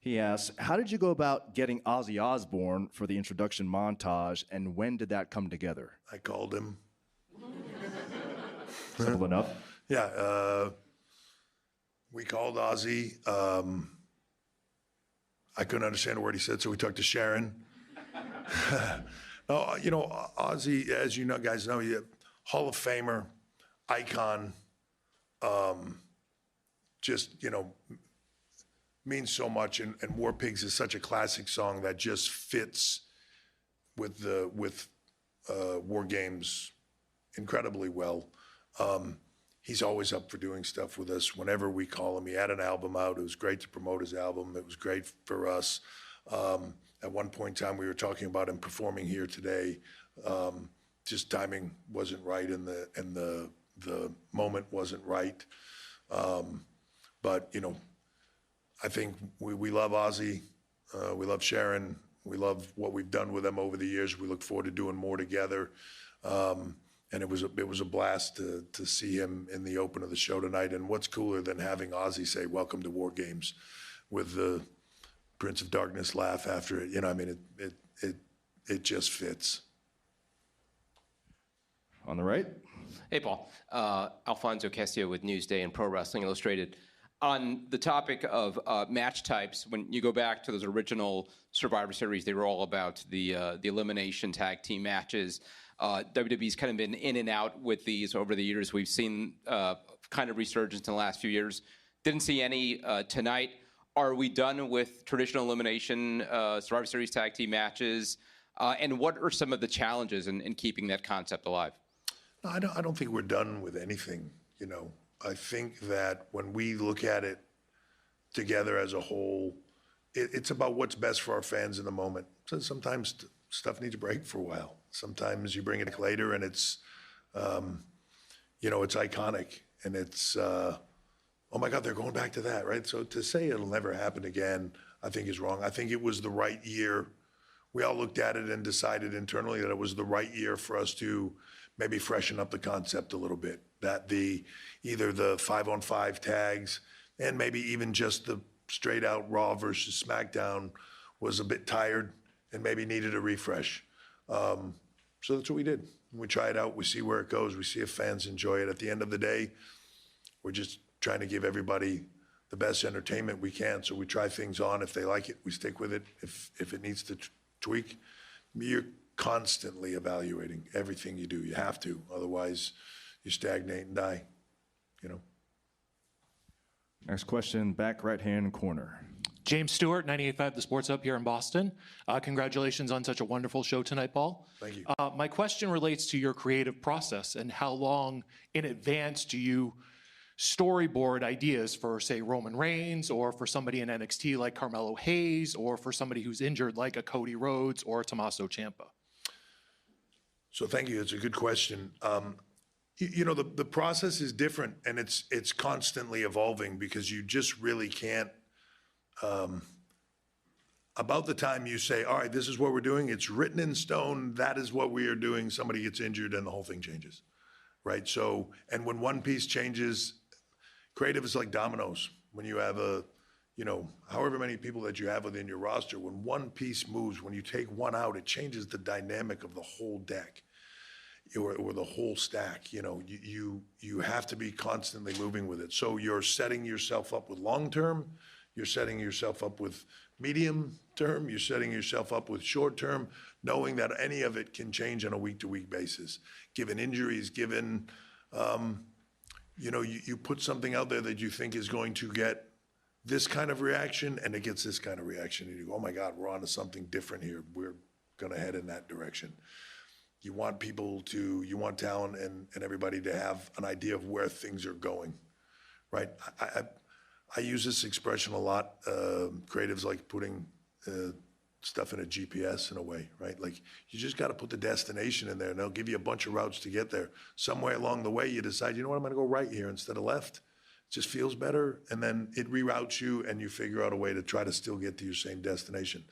Speaker 7: He asks, how did you go about getting Ozzy Osbourne for the introduction montage, and when did that come together?
Speaker 18: I called him.
Speaker 7: Simple enough.
Speaker 18: Yeah, we called Ozzy. I couldn't understand a word he said, so we talked to Sharon. No, you know, Ozzy, as you know, guys know, Hall of Famer, icon, just, you know, means so much, and War Pigs is such a classic song that just fits with War Games incredibly well. He's always up for doing stuff with us whenever we call him. He had an album out. It was great to promote his album. It was great for us. At one point in time, we were talking about him performing here today. Just timing wasn't right, and the moment wasn't right. But you know, I think we love Ozzy, we love Sharon, we love what we've done with them over the years. We look forward to doing more together, and it was a blast to see him in the open of the show tonight. And what's cooler than having Ozzy say "Welcome to War Games" with the Prince of Darkness laugh after it? You know, I mean, it just fits.
Speaker 7: On the right.
Speaker 20: Hey, Paul. Alfonso Castillo with Newsday and Pro Wrestling Illustrated. On the topic of match types, when you go back to those original Survivor Series, they were all about the elimination tag team matches. WWE's kind of been in and out with these over the years. We've seen kind of resurgence in the last few years. Didn't see any tonight. Are we done with traditional elimination Survivor Series tag team matches? And what are some of the challenges in keeping that concept alive?
Speaker 18: No, I don't think we're done with anything, you know. I think that when we look at it together as a whole, it's about what's best for our fans in the moment. So sometimes stuff needs a break for a while. Sometimes you bring it later and it's, you know, it's iconic and it's, oh my God, they're going back to that, right? So to say it'll never happen again, I think is wrong. I think it was the right year. We all looked at it and decided internally that it was the right year for us to maybe freshen up the concept a little bit. That either the 5-on-5 tags and maybe even just the straight out Raw versus SmackDown was a bit tired and maybe needed a refresh. So that's what we did. We try it out, we see where it goes, we see if fans enjoy it. At the end of the day, we're just trying to give everybody the best entertainment we can. So we try things on. If they like it, we stick with it. If it needs to tweak, you're constantly evaluating everything you do. You have to, otherwise you stagnate and die, you know.
Speaker 7: Next question, back right-hand corner.
Speaker 21: James Stewart, 98.5 The Sports Hub here in Boston. Congratulations on such a wonderful show tonight, Paul.
Speaker 18: Thank you.
Speaker 21: My question relates to your creative process and how long in advance do you storyboard ideas for, say, Roman Reigns, or for somebody in NXT like Carmelo Hayes, or for somebody who's injured like a Cody Rhodes or Tommaso Ciampa?
Speaker 18: So thank you. It's a good question. You know, the process is different, and it's constantly evolving because you just really can't. About the time you say, all right, this is what we're doing, it's written in stone, that is what we are doing, somebody gets injured and the whole thing changes, right? So, and when one piece changes, creative is like dominoes. When you have you know, however many people that you have within your roster, when one piece moves, when you take one out, it changes the dynamic of the whole deck. Or the whole stack. You know, you have to be constantly moving with it. So you're setting yourself up with long term, you're setting yourself up with medium term, you're setting yourself up with short term, knowing that any of it can change on a week to week basis. Given injuries, given, you know, you put something out there that you think is going to get this kind of reaction, and it gets this kind of reaction, and you go, oh my God, we're on to something different here. We're gonna head in that direction. you want talent and everybody to have an idea of where things are going, right? I use this expression a lot. Creatives like putting stuff in a GPS in a way, right? Like you just got to put the destination in there and they'll give you a bunch of routes to get there. Somewhere along the way, you decide, you know what, I'm going to go right here instead of left. It just feels better. And then it reroutes you and you figure out a way to try to still get to your same destination.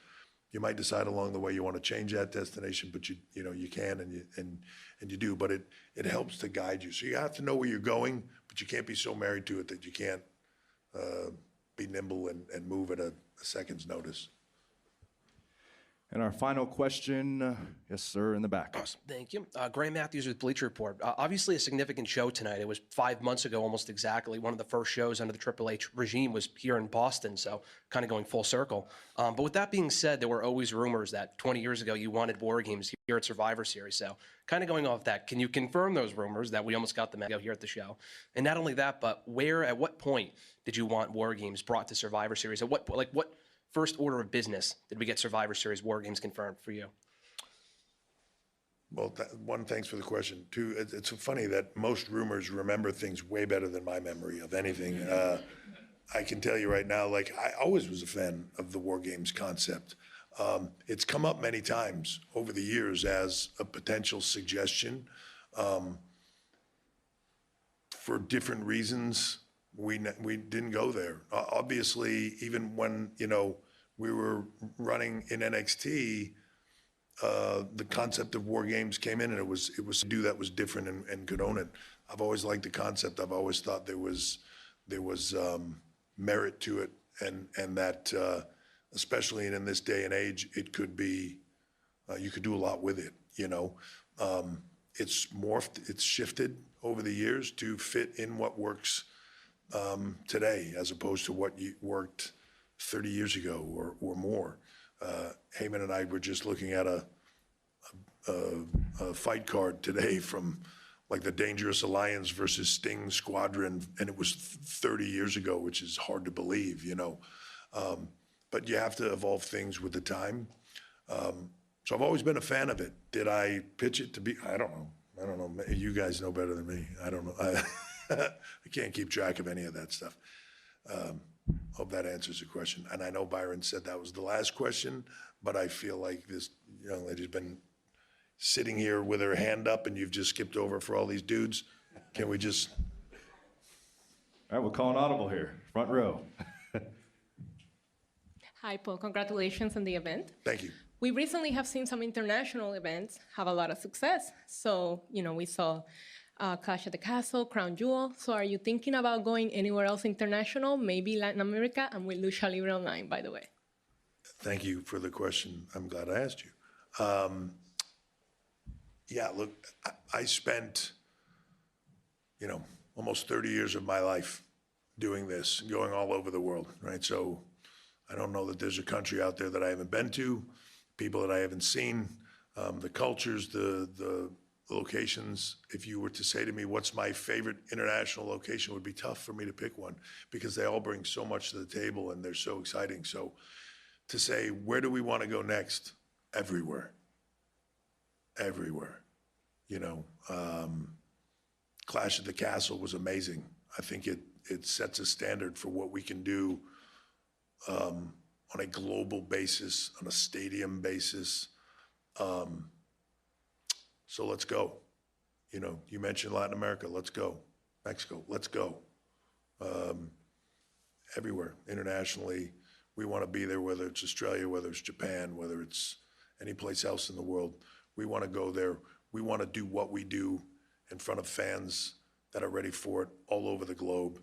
Speaker 18: You might decide along the way you want to change that destination, but you can and you do, but it helps to guide you. So you have to know where you're going, but you can't be so married to it that you can't be nimble and move at a second's notice.
Speaker 7: And our final question, yes, sir, in the back.
Speaker 16: Awesome. Thank you. Graham Matthews with Bleacher Report. Obviously a significant show tonight. It was 5 months ago, almost exactly. One of the first shows under the Triple H regime was here in Boston, so kind of going full circle. But with that being said, there were always rumors that 20 years ago you wanted War Games here at Survivor Series. So kind of going off that, can you confirm those rumors that we almost got them here at the show? And not only that, but at what point did you want War Games brought to Survivor Series? At what first order of business did we get Survivor Series War Games confirmed for you?
Speaker 18: Well, one, thanks for the question. Two, it's funny that most rumors remember things way better than my memory of anything. I can tell you right now, like I always was a fan of the War Games concept. It's come up many times over the years as a potential suggestion. For different reasons, we didn't go there. Obviously, even when we were running in NXT, the concept of War Games came in, and it was to do that was different and could own it. I've always liked the concept. I've always thought there was merit to it, and that especially in this day and age, it could be you could do a lot with it. It's morphed, it's shifted over the years to fit in what works today, as opposed to what worked 30 years ago or more. Heyman and I were just looking at a fight card today from like the Dangerous Alliance versus Sting Squadron, and it was 30 years ago, which is hard to believe, but you have to evolve things with the time. So I've always been a fan of it. Did I pitch it to be? I don't know. You guys know better than me. I don't know. I can't keep track of any of that stuff. Hope that answers the question. And I know Byron said that was the last question, but I feel like this young lady's been sitting here with her hand up and you've just skipped over for all these dudes. Can we just...
Speaker 7: All right, we'll call an audible here. Front row.
Speaker 2: Hi, Paul. Congratulations on the event.
Speaker 18: Thank you.
Speaker 2: We recently have seen some international events have a lot of success. So, we saw Clash at the Castle, Crown Jewel. So are you thinking about going anywhere else international, maybe Latin America, and with Lucha Libre Online, by the way?
Speaker 18: Thank you for the question. I'm glad I asked you. Yeah, look, I spent, almost 30 years of my life doing this, going all over the world, right? So I don't know that there's a country out there that I haven't been to, people that I haven't seen, the cultures, the locations. If you were to say to me, what's my favorite international location, it would be tough for me to pick one because they all bring so much to the table and they're so exciting. So to say, where do we want to go next? Everywhere. Clash at the Castle was amazing. I think it sets a standard for what we can do on a global basis, on a stadium basis. So let's go. You mentioned Latin America, let's go. Mexico, let's go. Everywhere, internationally, we want to be there, whether it's Australia, whether it's Japan, whether it's any place else in the world. We want to go there. We want to do what we do in front of fans that are ready for it all over the globe.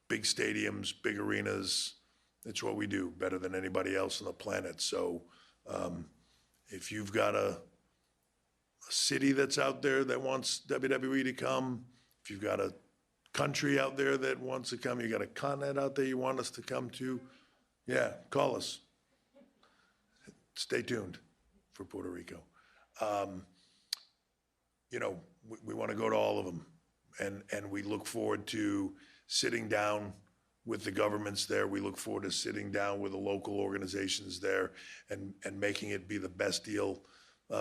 Speaker 18: Big stadiums, big arenas, it's what we do better than anybody else on the planet. So if you've got a city that's out there that wants WWE to come, if you've got a country out there that wants to come, you got a continent out there you want us to come to, yeah, call us. Stay tuned for Puerto Rico. We want to go to all of them, and we look forward to sitting down with the governments there. We look forward to sitting down with the local organizations there and making it be the best deal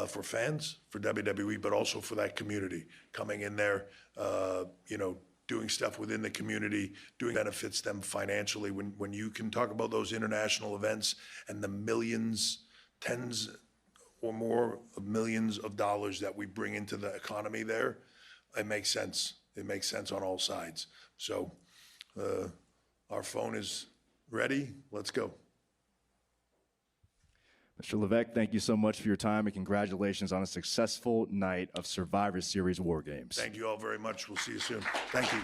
Speaker 18: for fans, for WWE, but also for that community coming in there, doing stuff within the community, doing benefits them financially. When you can talk about those international events and the millions, tens or more of millions of dollars that we bring into the economy there, it makes sense. It makes sense on all sides. So our phone is ready. Let's go.
Speaker 7: Mr. Levesque, thank you so much for your time and congratulations on a successful night of Survivor Series War Games.
Speaker 18: Thank you all very much. We'll see you soon. Thank you.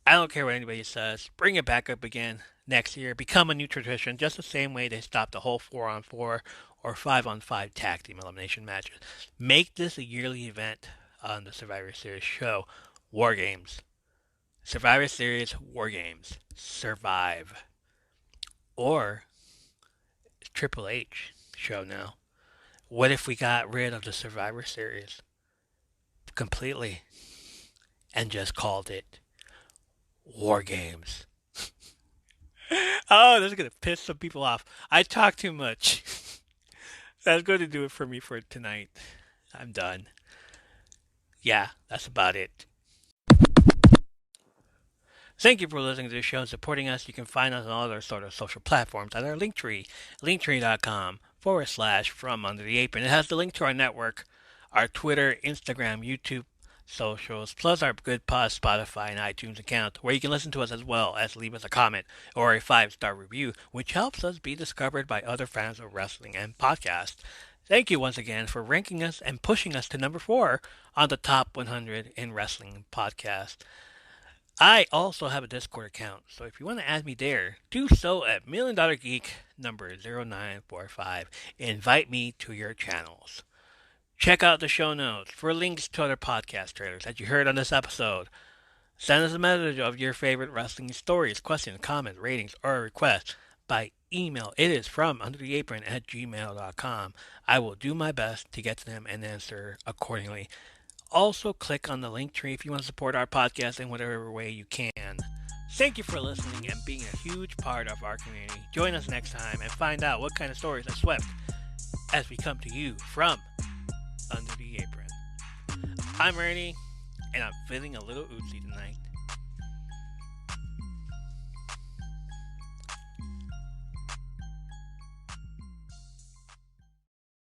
Speaker 1: I don't care what anybody says. Bring it back up again next year. Become a new tradition, just the same way they stopped the whole 4-on-4 or 5-on-5 tag team elimination matches. Make this a yearly event on the Survivor Series show. War Games. Survivor Series War Games. Survive. Or Triple H show now. What if we got rid of the Survivor Series completely and just called it War Games? Oh, that's going to piss some people off. I talk too much. That's going to do it for me for tonight. I'm done. Yeah, that's about it. Thank you for listening to the show and supporting us. You can find us on all our sort of social platforms at our Linktree, linktree.com/From Under the Apron. It has the link to our network, our Twitter, Instagram, YouTube socials, plus our Good Pod, Spotify, and iTunes account, where you can listen to us as well as leave us a comment or a 5-star review, which helps us be discovered by other fans of wrestling and podcasts. Thank you once again for ranking us and pushing us to number 4 on the top 100 in wrestling podcast. I also have a Discord account, so if you want to add me there, do so at $1 Million Geek number 0945. Invite me to your channels. Check out the show notes for links to other podcast trailers that you heard on this episode. Send us a message of your favorite wrestling stories, questions, comments, ratings, or requests by email. It is from undertheapron@gmail.com. I will do my best to get to them and answer accordingly. Also, click on the link tree if you want to support our podcast in whatever way you can. Thank you for listening and being a huge part of our community. Join us next time and find out what kind of stories are swept as we come to you from Under the Apron. I'm Ernie, and I'm feeling a little oozy tonight.